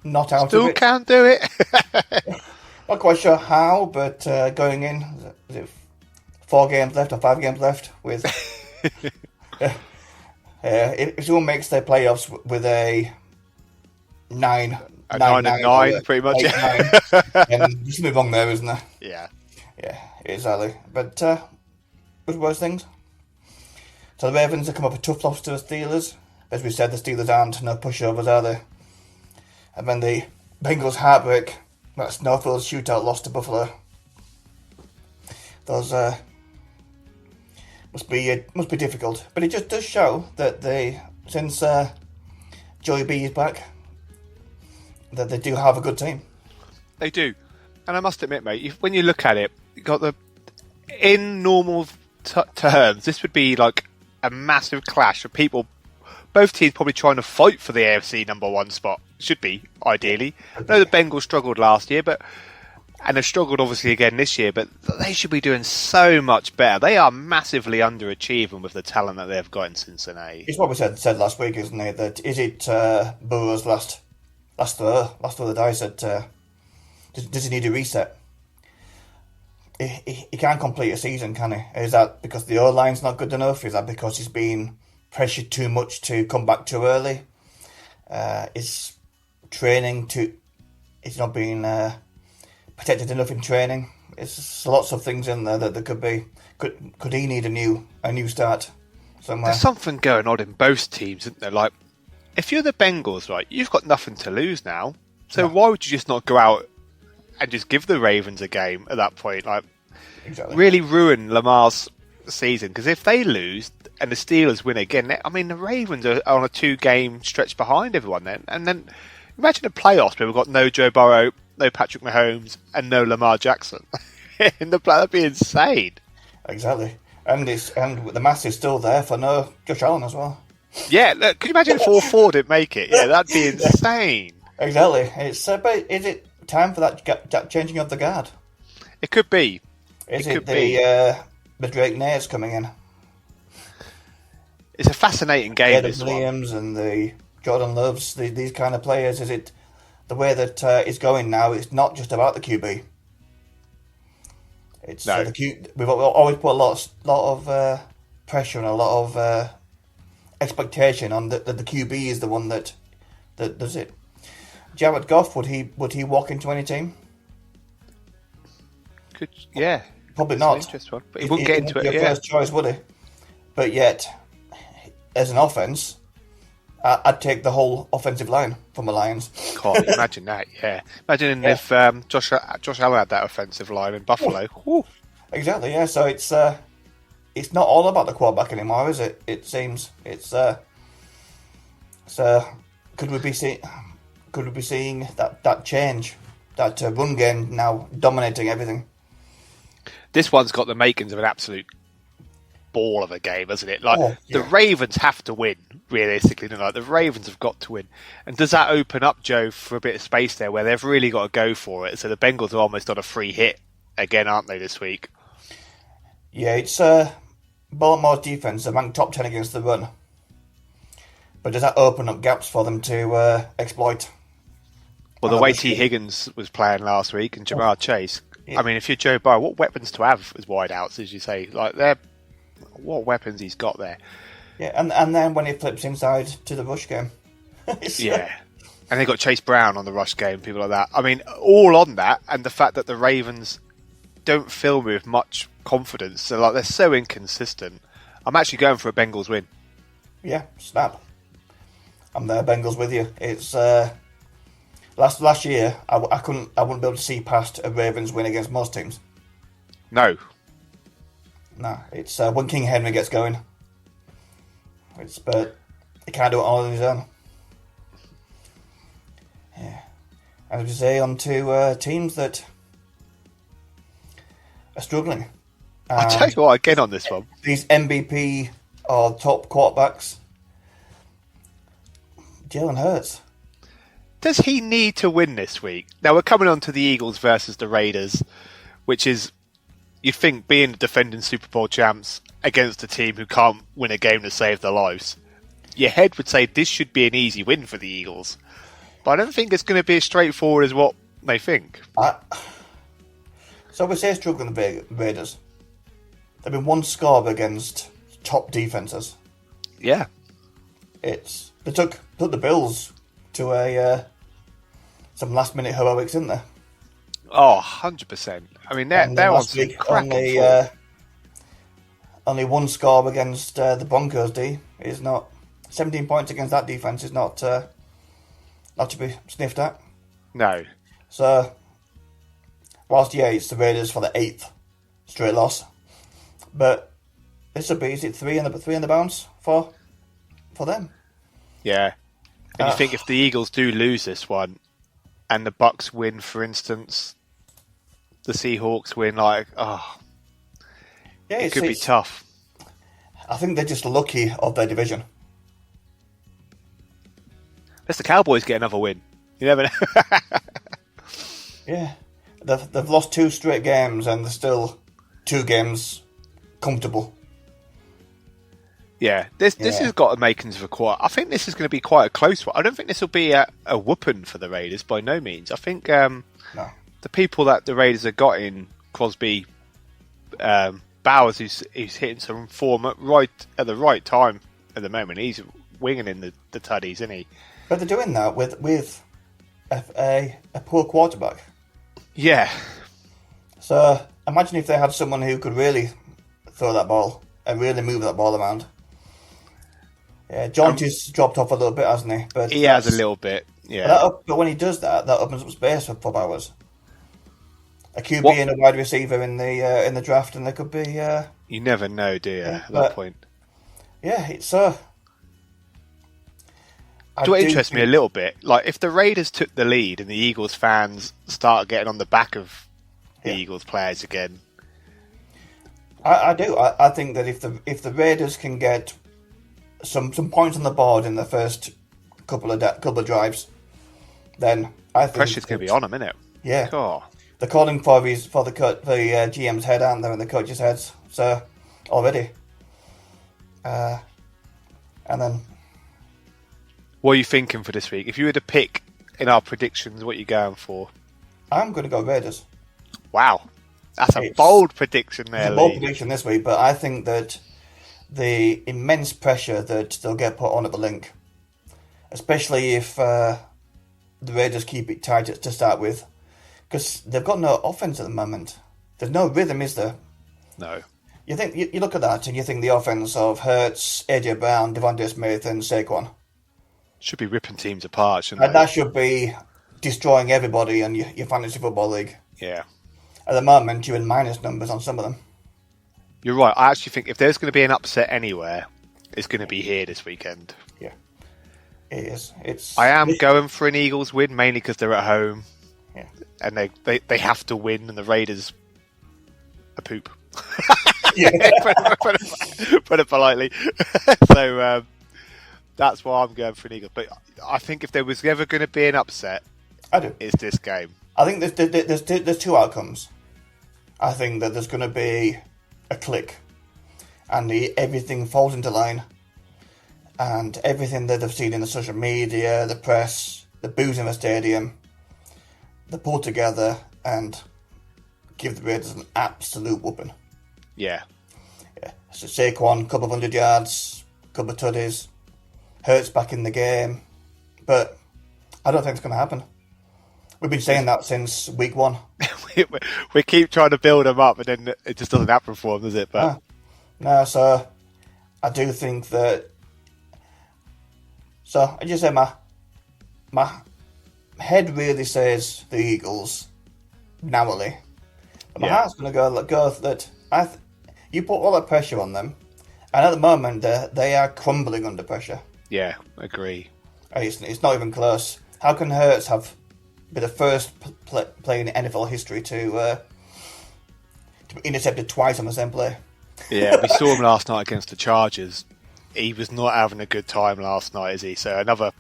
Speaker 2: not out
Speaker 1: Still
Speaker 2: of it.
Speaker 1: Still can't do it.
Speaker 2: Not quite sure how, but going in, is it 4 games left or 5 games left with... if someone makes their playoffs with a 9
Speaker 1: pretty much.
Speaker 2: 8-9, and there's something wrong there, isn't there?
Speaker 1: Yeah,
Speaker 2: exactly. But with worse things. So the Ravens have come up a tough loss to the Steelers. As we said, the Steelers aren't no pushovers, are they? And then the Bengals heartbreak, that Snowfield shootout loss to Buffalo. Those must be difficult, but it just does show that since Joey B is back, that they do have a good team.
Speaker 1: They do, and I must admit, mate, when you look at it, you got in normal terms, this would be like a massive clash of people. Both teams probably trying to fight for the AFC number 1 spot. Should be ideally. I know the Bengals struggled last year, and they've struggled obviously again this year, but they should be doing so much better. They are massively underachieving with the talent that they've got in Cincinnati.
Speaker 2: It's what we said last week, isn't it? That is it Burrow's last throw of the dice that does he need a reset? He can't complete a season, can he? Is that because the O-line's not good enough? Is that because he's been pressured too much to come back too early? Is training it's not being protected enough in training? It's lots of things in there that could be. Could he need a new start somewhere?
Speaker 1: There's something going on in both teams, isn't there? Like, if you're the Bengals, right, you've got nothing to lose now. So why would you just not go out and just give the Ravens a game at that point. Like,
Speaker 2: Exactly.
Speaker 1: really ruin Lamar's season, because if they lose and the Steelers win again, I mean, the Ravens are on a 2-game stretch behind everyone then. And then imagine the playoffs where we've got no Joe Burrow, no Patrick Mahomes, and no Lamar Jackson. In the play, that'd be insane.
Speaker 2: Exactly. And the mass is still there for no Josh Allen as well.
Speaker 1: Yeah, look, could you imagine if all four didn't make it? Yeah, that'd be insane.
Speaker 2: Exactly. It's but is it time for that changing of the guard?
Speaker 1: It could be.
Speaker 2: Is
Speaker 1: It
Speaker 2: it
Speaker 1: could be.
Speaker 2: the Drake Nayers coming in?
Speaker 1: It's a fascinating game,
Speaker 2: Caleb
Speaker 1: this one.
Speaker 2: Williams and the Jordan Loves, these kind of players. Is it the way that it's going now? It's not just about the QB. It's
Speaker 1: No.
Speaker 2: We've always put a lot of pressure and a lot of expectation on that the QB is the one that does it. Jared Goff, would he walk into any team?
Speaker 1: Yeah.
Speaker 2: Probably
Speaker 1: It's
Speaker 2: not.
Speaker 1: an interesting one. But he wouldn't get into it,
Speaker 2: Your
Speaker 1: yeah.
Speaker 2: first choice, would he? But yet, as an offense, I'd take the whole offensive line from the Lions.
Speaker 1: God, imagine that, yeah. Imagine if Josh Allen had that offensive line in Buffalo. Whew.
Speaker 2: Exactly, yeah. So it's not all about the quarterback anymore, is it? It seems could we be seeing that change, that run game now dominating everything?
Speaker 1: This one's got the makings of an absolute ball of a game, hasn't it? Like, the Ravens have to win, realistically. Like, the Ravens have got to win. And does that open up, Joe, for a bit of space there where they've really got to go for it? So the Bengals are almost on a free hit again, aren't they, this week?
Speaker 2: Yeah, it's Baltimore's defense. They're ranked top 10 against the run. But does that open up gaps for them to exploit?
Speaker 1: Well, the way T. Higgins was playing last week and Jamar Chase,
Speaker 2: Yeah.
Speaker 1: I mean, if you're Joe Burrow, what weapons to have as wideouts, as you say? Like, what weapons he's got there.
Speaker 2: Yeah, and then when he flips inside to the rush game.
Speaker 1: Yeah. And they got Chase Brown on the rush game, people like that. I mean, all on that, and the fact that the Ravens don't fill me with much confidence. So, like, they're so inconsistent. I'm actually going for a Bengals win.
Speaker 2: Yeah, snap. I'm there, Bengals with you. It's last year I wouldn't be able to see past a Ravens win against most teams.
Speaker 1: No.
Speaker 2: No, it's when King Henry gets going. But he can't do it all on his own. Yeah, and as you say, on to teams that are struggling.
Speaker 1: I'll tell you what, again on this one.
Speaker 2: These MVP or top quarterbacks. Jalen Hurts.
Speaker 1: Does he need to win this week? Now, we're coming on to the Eagles versus the Raiders, which is, you think, being the defending Super Bowl champs against a team who can't win a game to save their lives. Your head would say this should be an easy win for the Eagles. But I don't think it's going to be as straightforward as what they think.
Speaker 2: So we say struggling the Raiders. They've been one score against top defenses.
Speaker 1: Yeah.
Speaker 2: They took the Bills to some last minute heroics, didn't they?
Speaker 1: Oh, 100%. I mean, they're on some cracking form.
Speaker 2: Only one score against the Broncos D is not 17 points against that defense is not to be sniffed at.
Speaker 1: No.
Speaker 2: So whilst it's the Raiders for the 8th straight loss, but this will be, is it three in the bounce for them?
Speaker 1: Yeah. And you think if the Eagles do lose this one and the Bucks win, for instance, the Seahawks win, it could be tough.
Speaker 2: I think they're just lucky of their division.
Speaker 1: Unless the Cowboys get another win. You never know.
Speaker 2: Yeah. They've lost 2 straight games and they're still 2 games comfortable.
Speaker 1: Yeah, this has got the makings of a quite. I think this is going to be quite a close one. I don't think this will be a whooping for the Raiders by no means. I think the people that the Raiders have got in Crosby, Bowers, who's hitting some form at the right time at the moment. He's winging in the tuddies, isn't he?
Speaker 2: But they're doing that with a poor quarterback.
Speaker 1: Yeah.
Speaker 2: So imagine if they had someone who could really throw that ball and really move that ball around. Yeah, Jaunty's dropped off a little bit, hasn't he? But
Speaker 1: he has a little bit, yeah.
Speaker 2: But when he does that opens up space for Bowers. a QB
Speaker 1: What
Speaker 2: and a wide receiver in the draft, and there could be
Speaker 1: you never know, do you?
Speaker 2: yeah.
Speaker 1: At that
Speaker 2: But
Speaker 1: point,
Speaker 2: yeah, it's I
Speaker 1: do what
Speaker 2: do
Speaker 1: interests me a
Speaker 2: think
Speaker 1: little bit. Like if the Raiders took the lead and the Eagles fans start getting on the back of the
Speaker 2: yeah.
Speaker 1: Eagles players again,
Speaker 2: I do. I think that if the Raiders can get some points on the board in the first couple of drives, then I think
Speaker 1: pressure's going to be
Speaker 2: that,
Speaker 1: on them, isn't it?
Speaker 2: yeah,
Speaker 1: Cool.
Speaker 2: they're calling for the GM's head, aren't they, and the coach's heads. So already, and then
Speaker 1: What are you thinking for this week? If you were to pick in our predictions, what are you going for?
Speaker 2: I'm going to go Raiders.
Speaker 1: Wow, that's a
Speaker 2: It's
Speaker 1: bold prediction there,
Speaker 2: It's a bold
Speaker 1: Lee.
Speaker 2: prediction this week, but I think that the immense pressure that they'll get put on at the link, especially if the Raiders keep it tight to start with, because they've got no offense at the moment. There's no rhythm, is there?
Speaker 1: No.
Speaker 2: You think you look at that and you think the offense of Hurts, AJ Brown, Devontae Smith, and Saquon,
Speaker 1: Should be ripping teams apart, shouldn't
Speaker 2: and
Speaker 1: they?
Speaker 2: that should be destroying everybody in your fantasy football league.
Speaker 1: Yeah.
Speaker 2: At the moment, you're in minus numbers on some of them.
Speaker 1: You're right. I actually think if there's going to be an upset anywhere, it's going to be here this weekend.
Speaker 2: Yeah, it is.
Speaker 1: I am going for an Eagles win, mainly because they're at home.
Speaker 2: Yeah.
Speaker 1: And they have to win, and the Raiders are poop.
Speaker 2: Yeah.
Speaker 1: put it politely. So that's why I'm going for an Eagles. But I think if there was ever going to be an upset,
Speaker 2: I do.
Speaker 1: it's this game.
Speaker 2: I think there's two outcomes. I think that there's going to be a click, and everything falls into line, and everything that they've seen in the social media, the press, the boos in the stadium, they pull together and give the Raiders an absolute whooping.
Speaker 1: Yeah.
Speaker 2: Yeah. So Saquon, couple of 100 yards, couple of tutties, Hurts back in the game, but I don't think it's going to happen. We've been saying that since week one.
Speaker 1: we keep trying to build them up, and then it just doesn't happen for them, does it? But
Speaker 2: No, so I do think that. So I just say my head really says the Eagles narrowly, but my
Speaker 1: Yeah.
Speaker 2: heart's going to go that you put all that pressure on them, and at the moment they are crumbling under pressure.
Speaker 1: yeah, agree.
Speaker 2: It's not even close. How can Hurts be the first player in NFL history to be intercepted twice on the same play?
Speaker 1: Yeah, we saw him last night against the Chargers. He was not having a good time last night, is he? So another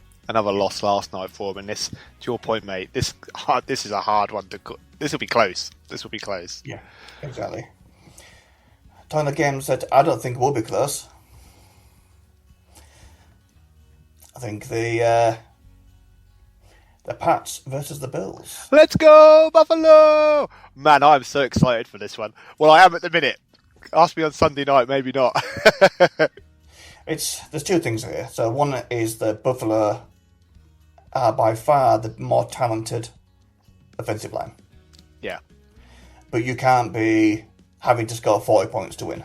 Speaker 1: loss last night for him. And this, to your point, mate, this is a hard one to. This will be close. This will be close.
Speaker 2: Yeah, exactly. Talking of games that I don't think will be close. I think the Pats versus the Bills.
Speaker 1: Let's go, Buffalo! Man, I'm so excited for this one. Well, I am at the minute. Ask me on Sunday night, maybe not.
Speaker 2: There's two things here. So one is that Buffalo are by far the more talented offensive line.
Speaker 1: Yeah.
Speaker 2: But you can't be having to score 40 points to win.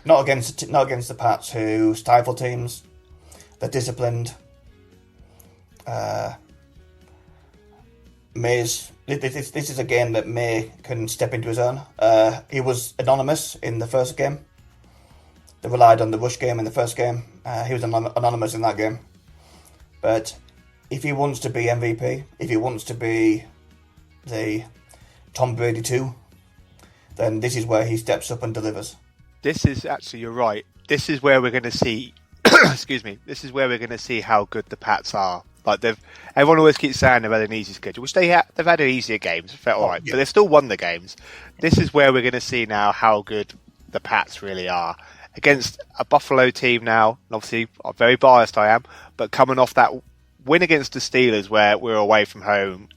Speaker 2: Not against the Pats, who stifle teams. They're disciplined. May's this is a game that May can step into his own. He was anonymous in the first game. They relied on the rush game in the first game. He was anonymous in that game. But if he wants to be MVP, if he wants to be the Tom Brady 2, then this is where he steps up and delivers.
Speaker 1: This is actually, you're right. This is where we're going to see. Excuse me. This is where we're going to see how good the Pats are. Like everyone always keeps saying they've had an easy schedule, which they've had easier games, felt all right,
Speaker 2: yeah.
Speaker 1: but they've still won the games. This is where we're going to see now how good the Pats really are against a Buffalo team now. And obviously, I'm very biased, I am, but coming off that win against the Steelers, where we were away from home,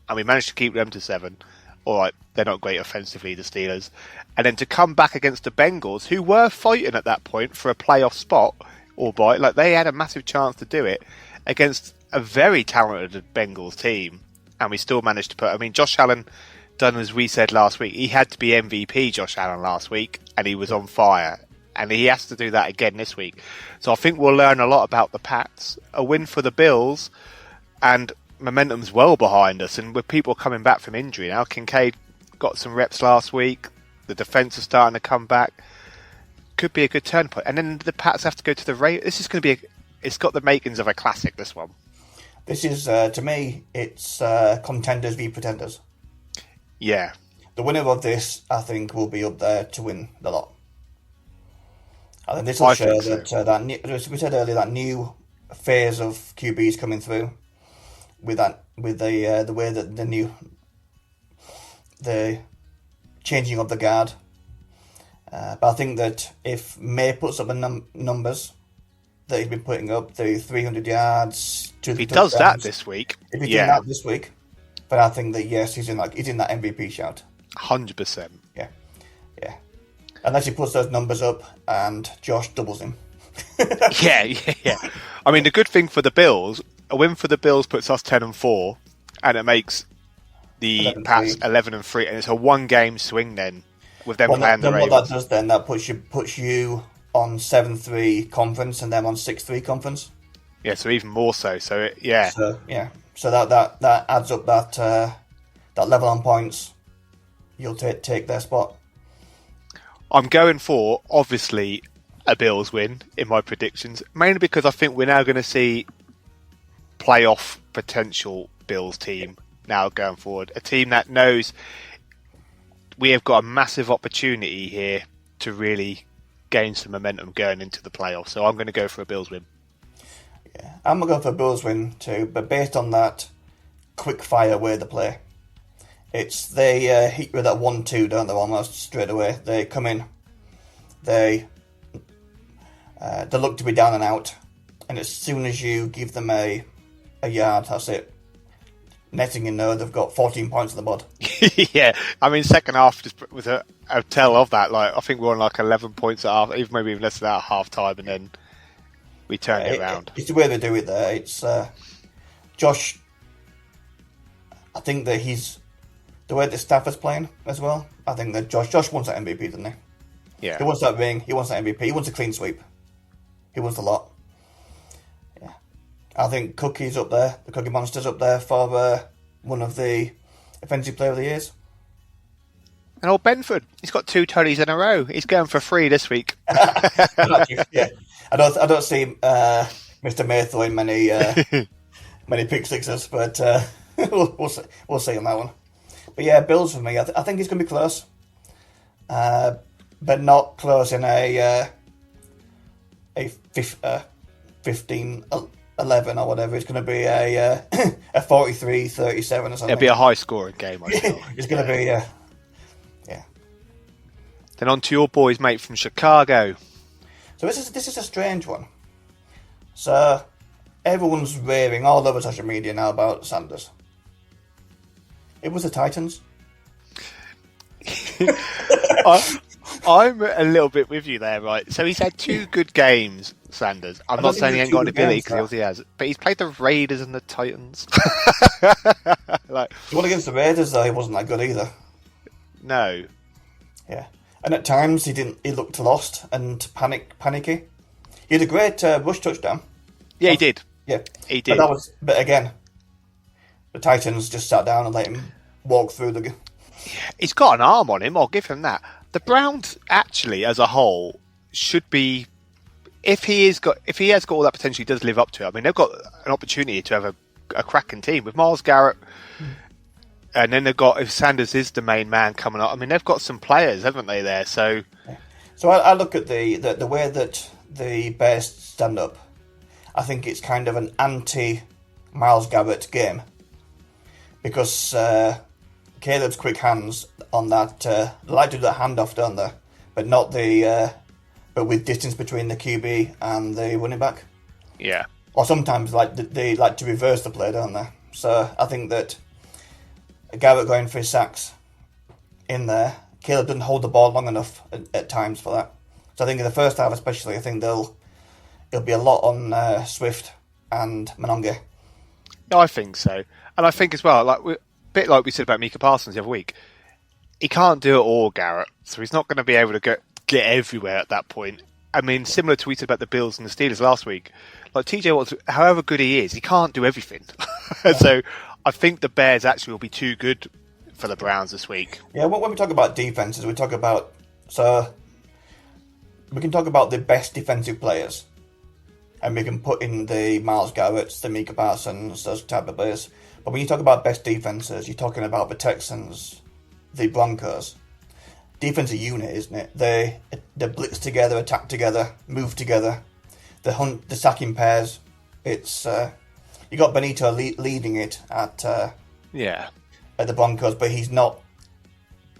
Speaker 1: and we managed to keep them to 7. All right, they're not great offensively, the Steelers, and then to come back against the Bengals, who were fighting at that point for a playoff spot, albeit like they had a massive chance to do it against a very talented Bengals team, and we still managed to put. I mean, Josh Allen, done as we said last week, he had to be MVP. Josh Allen last week, and he was on fire, and he has to do that again this week. So I think we'll learn a lot about the Pats. A win for the Bills, and momentum's well behind us, and with people coming back from injury now, Kincaid got some reps last week. The defence is starting to come back. Could be a good turn point. And then the Pats have to go to the Ravens. This is going to be. It's got the makings of a classic. This one.
Speaker 2: This is to me. It's contenders v pretenders.
Speaker 1: Yeah.
Speaker 2: The winner of this, I think, will be up there to win the lot. I think this will show that as we said earlier, that new phase of QBs coming through with the way that the changing of the guard. But I think that if May puts up the numbers that he's been putting up, the 300 yards,
Speaker 1: if he does that this week,
Speaker 2: if he does that this week, but I think that yes, he's in that MVP shout.
Speaker 1: 100%.
Speaker 2: Yeah. Unless he puts those numbers up and Josh doubles him.
Speaker 1: Yeah. I mean, the good thing for the Bills, a win for the Bills puts us 10-4, and it makes the Pats 11-3, and it's a one-game swing then with them playing the Ravens.
Speaker 2: What that does then, that puts you on 7-3 conference and them on 6-3 conference.
Speaker 1: Yeah, so even more so. So yeah.
Speaker 2: So that adds up that level on points. You'll take their spot.
Speaker 1: I'm going for, obviously, a Bills win in my predictions, mainly because I think we're now going to see playoff potential Bills team now going forward. A team that knows we have got a massive opportunity here to really gain some momentum going into the playoffs. So I'm going to go for a Bills win.
Speaker 2: Yeah, I'm going to go for a Bills win too, but based on that quick fire way they play. They hit with that 1-2, don't they, almost straight away. They come in, they look to be down and out, and as soon as you give them a yard, that's it. Netting in there, they've got 14 points on the board.
Speaker 1: Yeah, I mean, second half just was a tell of that. Like, I think we're on like 11 points at half, maybe even less than that at half time, and then we turned it around.
Speaker 2: It's the way they do it there. It's Josh. I think that the way the Stafford's playing as well. I think that Josh wants that MVP, doesn't he?
Speaker 1: Yeah.
Speaker 2: He wants that ring. He wants that MVP. He wants a clean sweep. He wants the lot. Yeah. I think Cookie's up there. The Cookie Monster's up there for one of the Offensive Player of the Years.
Speaker 1: And old Benford, he's got 2 Tonys in a row. He's going for 3 this week.
Speaker 2: Yeah. I don't see Mr. May throwing many pick sixes, but we'll see on that one. But yeah, Bills for me. I think it's going to be close, but not close in a 15-11 or whatever. It's going to be a 43-37 or something.
Speaker 1: It'll be a high-scoring game, I feel.
Speaker 2: It's going to be, yeah.
Speaker 1: Then on to your boys, mate, from Chicago.
Speaker 2: So this is a strange one. So everyone's raving all over social media now about Sanders. It was the Titans.
Speaker 1: I'm a little bit with you there, right? So he's had 2 good games, Sanders. I'm not saying he ain't got an ability, because he has. But he's played the Raiders and the Titans.
Speaker 2: The one against the Raiders, though, he wasn't that good either.
Speaker 1: No.
Speaker 2: Yeah. And at times, he looked lost and panicky. He had a great rush touchdown.
Speaker 1: Yeah, he did.
Speaker 2: Yeah.
Speaker 1: He did.
Speaker 2: But again, the Titans just sat down and let him walk through the...
Speaker 1: He's got an arm on him, I'll give him that. The Browns, actually, as a whole, should be... If he has got all that potential, he does live up to it. I mean, they've got an opportunity to have a cracking team with Myles Garrett, and then they've got, if Sanders is the main man coming up, I mean, they've got some players, haven't they, there? So
Speaker 2: I look at the way that the Bears stand up. I think it's kind of an anti-Myles Garrett game, because Caleb's quick hands on that, they like to do that handoff, don't they? But not but with distance between the QB and the running back.
Speaker 1: Yeah.
Speaker 2: Or sometimes they like to reverse the play, don't they? So I think that Garrett going for his sacks in there, Caleb doesn't hold the ball long enough at times for that. So I think in the first half especially, I think it'll be a lot on Swift and Mononga.
Speaker 1: No, I think so. And I think as well, a bit like we said about Micah Parsons the other week, he can't do it all, Garrett. So he's not going to be able to get everywhere at that point. I mean, similar to what we said about the Bills and the Steelers last week. Like TJ Watt, however good he is, he can't do everything. So I think the Bears actually will be too good for the Browns this week.
Speaker 2: Yeah, when we talk about defenses, we can talk about the best defensive players, and we can put in the Myles Garretts, the Micah Parsons, those type of players. But when you talk about best defenses, you're talking about the Texans, the Broncos. Defensive unit, isn't it? They blitz together, attack together, move together. The hunt, the sacking pairs. It's you got Benito leading it at the Broncos, but he's not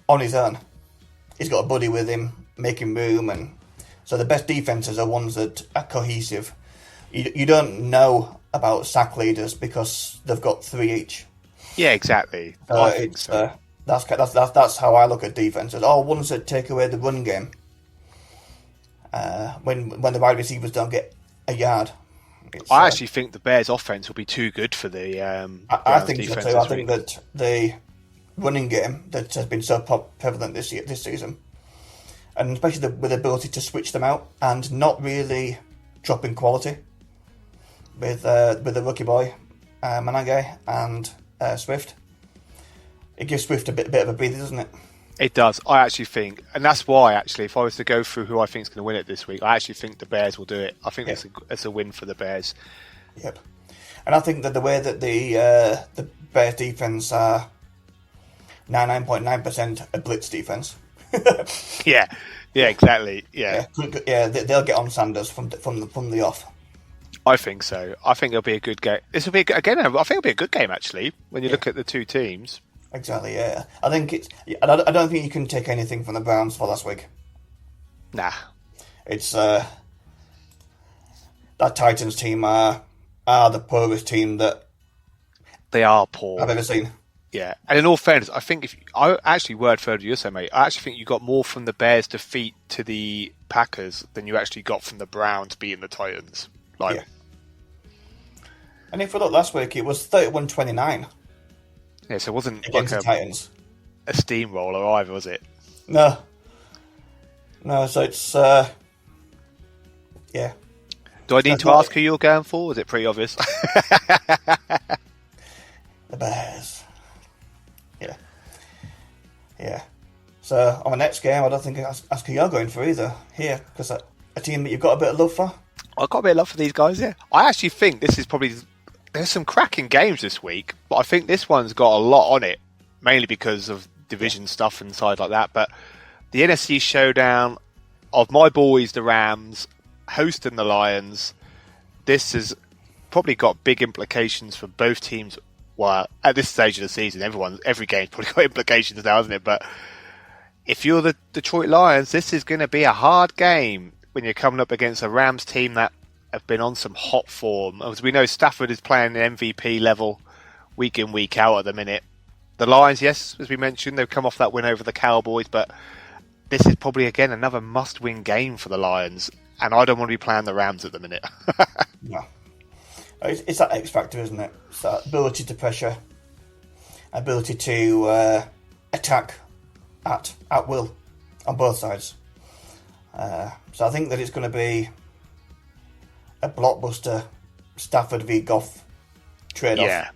Speaker 2: on his own. He's got a buddy with him, making room, and so the best defenses are ones that are cohesive. You don't know about sack leaders because they've got 3 each.
Speaker 1: Yeah, exactly.
Speaker 2: That's how I look at defenses. Ones that take away the run game. When the wide receivers don't get a yard.
Speaker 1: I actually think the Bears' offense will be too good for the.
Speaker 2: I think so too. I think that the running game that has been so prevalent this season, and especially with the ability to switch them out and not really drop in quality with the rookie boy Manage and Swift. It gives Swift a bit of a breather, doesn't it?
Speaker 1: It does. I actually think, and that's why actually, if I was to go through who I think is going to win it this week, I actually think the Bears will do it. I think it's a win for the Bears.
Speaker 2: Yep. And I think that the way that the Bears defense are 99.9% a blitz defense.
Speaker 1: Yeah, exactly. Yeah,
Speaker 2: they'll get on Sanders from the off.
Speaker 1: I think so. I think it'll be a good game. This will be I think it'll be a good game actually when you look at the two teams.
Speaker 2: Exactly. Yeah, I think I don't think you can take anything from the Browns for last week.
Speaker 1: Nah,
Speaker 2: it's that Titans team are the poorest team that
Speaker 1: they are poor
Speaker 2: I've ever seen.
Speaker 1: Yeah, and in all fairness, I think I actually word for you say, mate. I actually think you got more from the Bears' defeat to the Packers than you actually got from the Browns beating the Titans. Yeah.
Speaker 2: And if we look last week, it was 31-29.
Speaker 1: Yeah, so it wasn't
Speaker 2: against
Speaker 1: like
Speaker 2: the Titans.
Speaker 1: A steamroller either, was it?
Speaker 2: No, so it's yeah.
Speaker 1: Do I need to ask who you're going for? Is it pretty obvious?
Speaker 2: The Bears. Yeah. So on the next game, I don't think I ask who you're going for either here, because a team that you've got a bit of love for.
Speaker 1: I've got a bit of love for these guys. Yeah, I actually think this is probably. There's some cracking games this week, but I think this one's got a lot on it, mainly because of division stuff and side like that. But the NFC showdown of my boys, the Rams, hosting the Lions, this has probably got big implications for both teams. Well, at this stage of the season, every game's probably got implications now, hasn't it? But if you're the Detroit Lions, this is going to be a hard game when you're coming up against a Rams team that have been on some hot form. As we know, Stafford is playing the MVP level week in, week out at the minute. The Lions, yes, as we mentioned, they've come off that win over the Cowboys, but this is probably, again, another must-win game for the Lions, and I don't want to be playing the Rams at the minute.
Speaker 2: No. It's that X factor, isn't it? It's that ability to pressure, ability to attack at will on both sides. So I think that it's going to be a blockbuster Stafford v Goff trade-off.
Speaker 1: Yeah.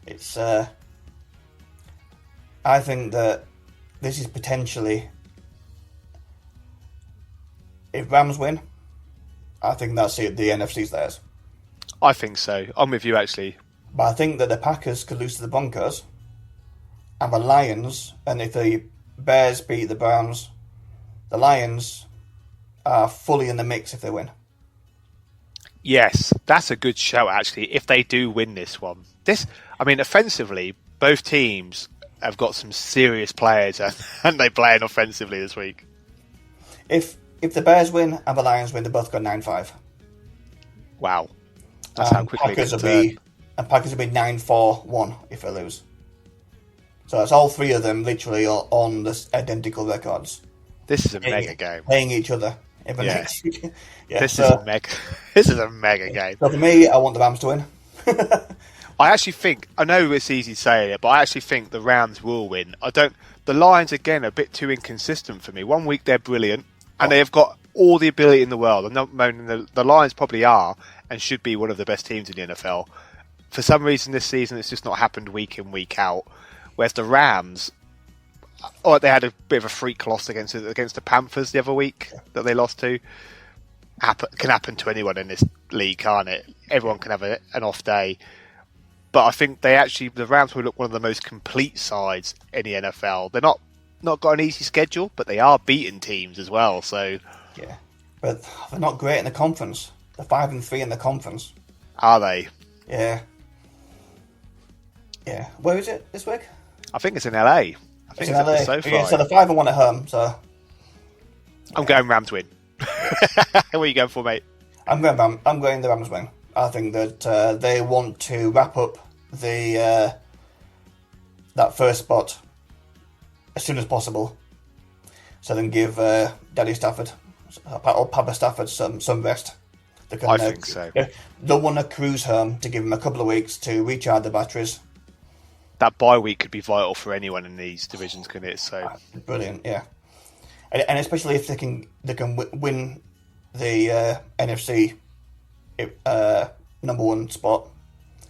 Speaker 2: It's I think that this is potentially, if Rams win, I think that's it, the NFC's theirs.
Speaker 1: I think so. I'm with you, actually.
Speaker 2: But I think that the Packers could lose to the Broncos, and the Lions, and if the Bears beat the Browns, the Lions are fully in the mix if they win.
Speaker 1: Yes, that's a good shout, actually, if they do win this one. Offensively, both teams have got some serious players, and they playing offensively this week.
Speaker 2: If the Bears win and the Lions win, they both got 9-5.
Speaker 1: Wow. That's how quickly
Speaker 2: Packers will be 9-4-1 if they lose. So that's all three of them literally on this identical records.
Speaker 1: This is a mega game.
Speaker 2: Playing each other in the next.
Speaker 1: This is a mega game.
Speaker 2: So for me, I want the Rams to win.
Speaker 1: I actually think, I know it's easy saying it, but I actually think the Rams will win. The Lions, again, are a bit too inconsistent for me. One week they're brilliant, and they've got all the ability in the world. I'm not moaning. The Lions probably are and should be one of the best teams in the NFL. For some reason this season, it's just not happened week in, week out. Whereas the Rams, they had a bit of a freak loss against the Panthers the other week that they lost to. Can happen to anyone in this league, can't it? Everyone can have an off day. But I think the Rams will look one of the most complete sides in the NFL. They're not got an easy schedule, but they are beating teams as well. So
Speaker 2: yeah, but they're not great in the conference. They're 5-3 in the conference.
Speaker 1: Are they?
Speaker 2: Yeah. Yeah. Where is it this week?
Speaker 1: I think it's in LA. I think
Speaker 2: it's in LA.
Speaker 1: So far.
Speaker 2: Yeah, so they're 5-1 at home. So
Speaker 1: I'm going Rams win. What are you going for, mate?
Speaker 2: I'm going the Rams win. I think that they want to wrap up that first spot as soon as possible, so then give Daddy Stafford or Papa Stafford some rest.
Speaker 1: I think so.
Speaker 2: They'll want to cruise home to give him a couple of weeks to recharge the batteries.
Speaker 1: That bye week could be vital for anyone in these divisions, couldn't it? So
Speaker 2: brilliant, yeah. And especially if they can win the NFC number one spot.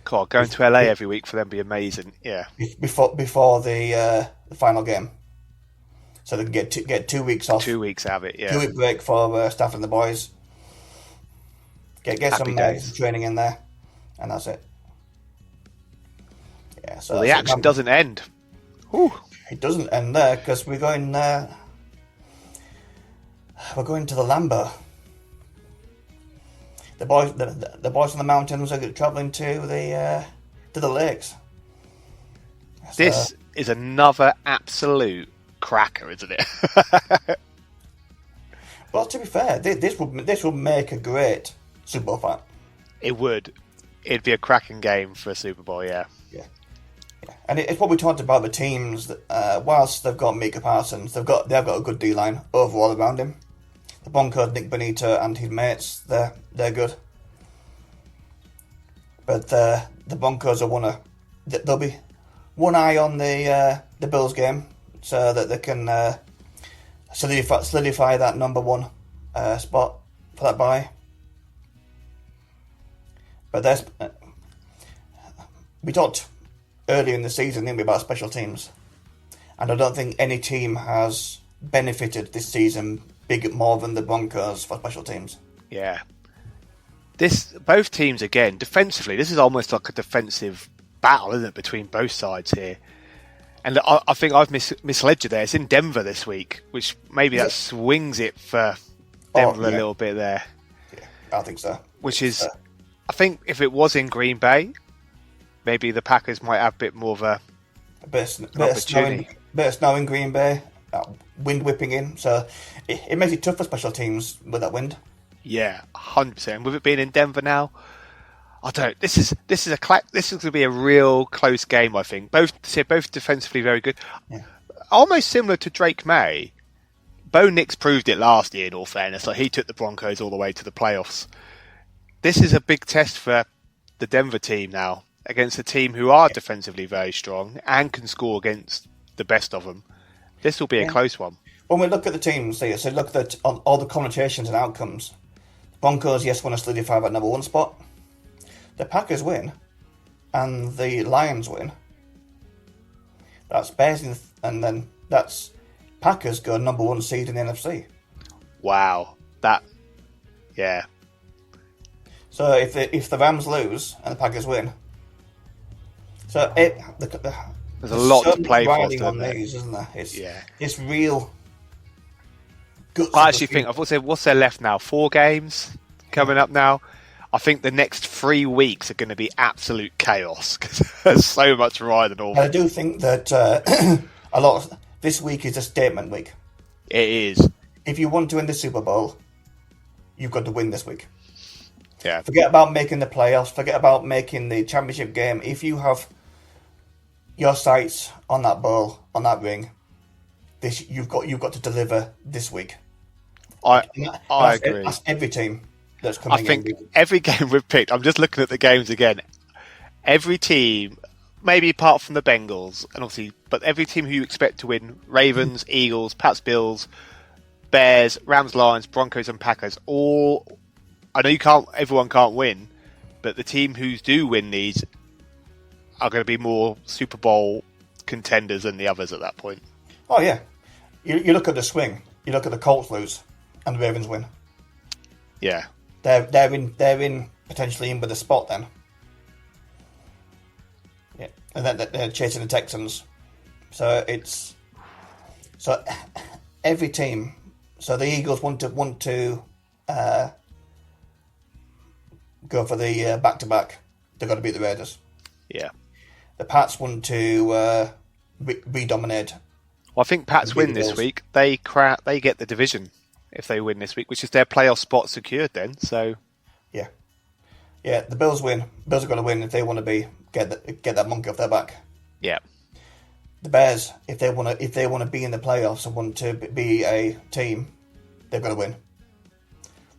Speaker 1: God, going to LA every week for them would be amazing. Yeah.
Speaker 2: Before the final game, so they can get 2 weeks off.
Speaker 1: 2 weeks out of it. Yeah.
Speaker 2: 2-week break for Stafford and the boys. Get some training in there, and that's it. Yeah. So
Speaker 1: the action doesn't end. Whew.
Speaker 2: It doesn't end there because we're going. We're going to the Lambeau. The boys on the mountains are travelling to the lakes.
Speaker 1: This is another absolute cracker, isn't it?
Speaker 2: Well, to be fair, this would make a great Super Bowl fight.
Speaker 1: It would. It'd be a cracking game for a Super Bowl, yeah.
Speaker 2: Yeah. And it's what we talked about the teams that whilst they've got Micah Parsons, they've got a good D line overall around him. The Broncos, Nick Bonito and his mates, they're good. But the Broncos they'll be one eye on the Bills game so that they can solidify that number one spot for that bye. But we talked earlier in the season, didn't we, about special teams, and I don't think any team has benefited this season more than the Broncos for special teams.
Speaker 1: Yeah. Both teams, again, defensively, this is almost like a defensive battle, isn't it, between both sides here. And I think I've misled you there. It's in Denver this week, which maybe that swings it for Denver a little bit there.
Speaker 2: Yeah, I think so.
Speaker 1: Which is, I think if it was in Green Bay, maybe the Packers might have a bit more of an opportunity.
Speaker 2: Bit of snow in Green Bay, wind whipping in, so it makes it tough for special teams with that wind.
Speaker 1: Yeah, 100%. With it being in Denver now, I don't. This is going to be a real close game. I think both defensively very good. Yeah. Almost similar to Drake May. Bo Nix proved it last year. In all fairness, like he took the Broncos all the way to the playoffs. This is a big test for the Denver team now against a team who are defensively very strong and can score against the best of them. This will be a close one.
Speaker 2: When we look at the teams here, so look at all the connotations and outcomes. Broncos, yes, want to solidify that number one spot. The Packers win, and the Lions win. That's Bears, and then that's Packers go number one seed in the NFC.
Speaker 1: Wow, yeah.
Speaker 2: So if the Rams lose and the Packers win, so
Speaker 1: there's a lot to play for
Speaker 2: on these, isn't there? It's real.
Speaker 1: I actually think what's there left now? 4 games coming up now. I think the next 3 weeks are going to be absolute chaos because there's so much riding on.
Speaker 2: I do think that this week is a statement week.
Speaker 1: It is.
Speaker 2: If you want to win the Super Bowl, you've got to win this week.
Speaker 1: Yeah.
Speaker 2: Forget about making the playoffs. Forget about making the championship game. If you have your sights on that bowl, on that ring, you've got to deliver this week.
Speaker 1: I agree.
Speaker 2: That's every team that's coming in.
Speaker 1: I think every game we've picked, I'm just looking at the games again. Every team, maybe apart from the Bengals, and obviously, but every team who you expect to win, Ravens, Eagles, Pats, Bills, Bears, Rams, Lions, Broncos, and Packers. All, I know everyone can't win, but the team who do win these are going to be more Super Bowl contenders than the others at that point.
Speaker 2: Oh yeah, you look at the swing. You look at the Colts lose, and the Ravens win.
Speaker 1: Yeah,
Speaker 2: they're in potentially in with a spot then. Yeah, and then they're chasing the Texans. So every team. So the Eagles want to go for the back-to-back. They've got to beat the Raiders.
Speaker 1: Yeah.
Speaker 2: The Pats want to re-dominate.
Speaker 1: Well, I think Pats win this week. They get the division if they win this week, which is their playoff spot secured then. So
Speaker 2: yeah. The Bills win. Bills are going to win if they want to get that monkey off their back.
Speaker 1: Yeah.
Speaker 2: The Bears, if they want to be in the playoffs and want to be a team, they're going to win.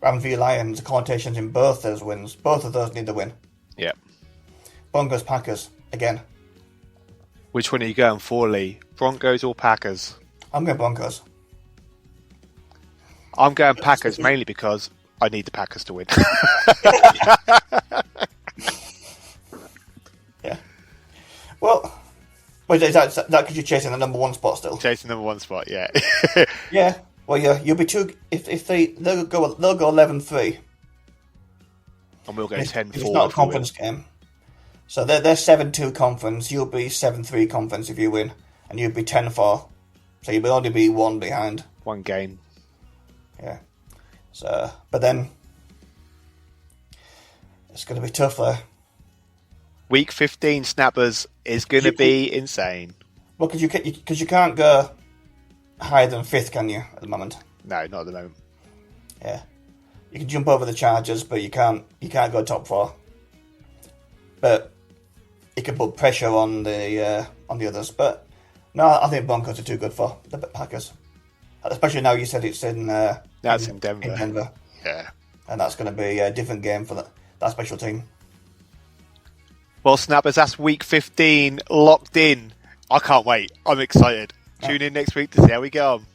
Speaker 2: Rams v Lions, the connotations in both those wins. Both of those need to win.
Speaker 1: Yeah.
Speaker 2: Broncos Packers again.
Speaker 1: Which one are you going for, Lee? Broncos or Packers?
Speaker 2: I'm going Broncos.
Speaker 1: I'm going Packers mainly because I need the Packers to win.
Speaker 2: Yeah. Well, is that because you're chasing the number one spot still?
Speaker 1: Chasing number one spot, yeah.
Speaker 2: Yeah. Well, yeah, you'll be too. If they'll go 11-3.
Speaker 1: And we'll go 10-4.
Speaker 2: It's not a conference game. So they're 7-2 conference. You'll be 7-3 conference if you win, and you'll be 10-4. So you'll only be one behind.
Speaker 1: One game.
Speaker 2: Yeah. So, but then it's going to be tough there.
Speaker 1: Week 15 snappers is going to be insane.
Speaker 2: Well, because you can't go higher than 5th, can you, at the moment?
Speaker 1: No, not at the moment.
Speaker 2: Yeah. You can jump over the Chargers, but you can't go top 4. But it can put pressure on the others. But no, I think Broncos are too good for the Packers. Especially now you said it's in
Speaker 1: that's in Denver.
Speaker 2: In Denver.
Speaker 1: Yeah.
Speaker 2: And that's going to be a different game for that special team.
Speaker 1: Well, snappers, that's week 15 locked in. I can't wait. I'm excited. Tune in next week to see how we go on.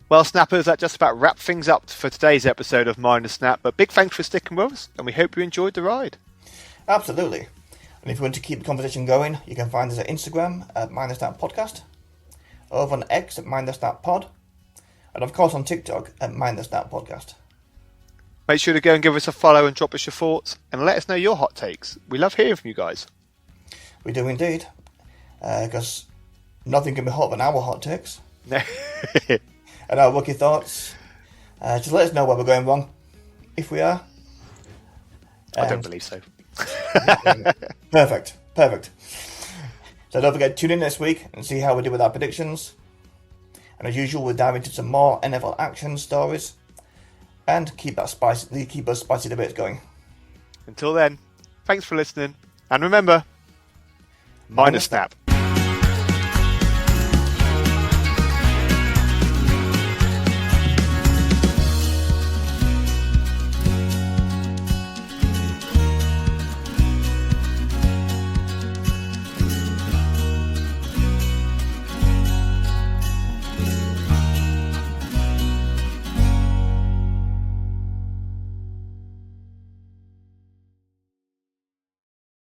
Speaker 1: Well, snappers, that just about wraps things up for today's episode of Mind the Snap. But big thanks for sticking with us, and we hope you enjoyed the ride.
Speaker 2: Absolutely. And if you want to keep the conversation going, you can find us at Instagram at Mind the Snap Podcast, over on X at Mind the Snap Pod, and of course on TikTok at Mind the Snap Podcast.
Speaker 1: Make sure to go and give us a follow and drop us your thoughts, and let us know your hot takes. We love hearing from you guys.
Speaker 2: We do indeed, because nothing can be hotter than our hot takes. And our rookie thoughts. Just let us know where we're going wrong, if we are.
Speaker 1: I don't believe so.
Speaker 2: Perfect. So don't forget, tune in next week and see how we do with our predictions. And as usual, we'll dive into some more NFL action stories and keep those spicy debates going.
Speaker 1: Until then, thanks for listening, and remember, mind a snap.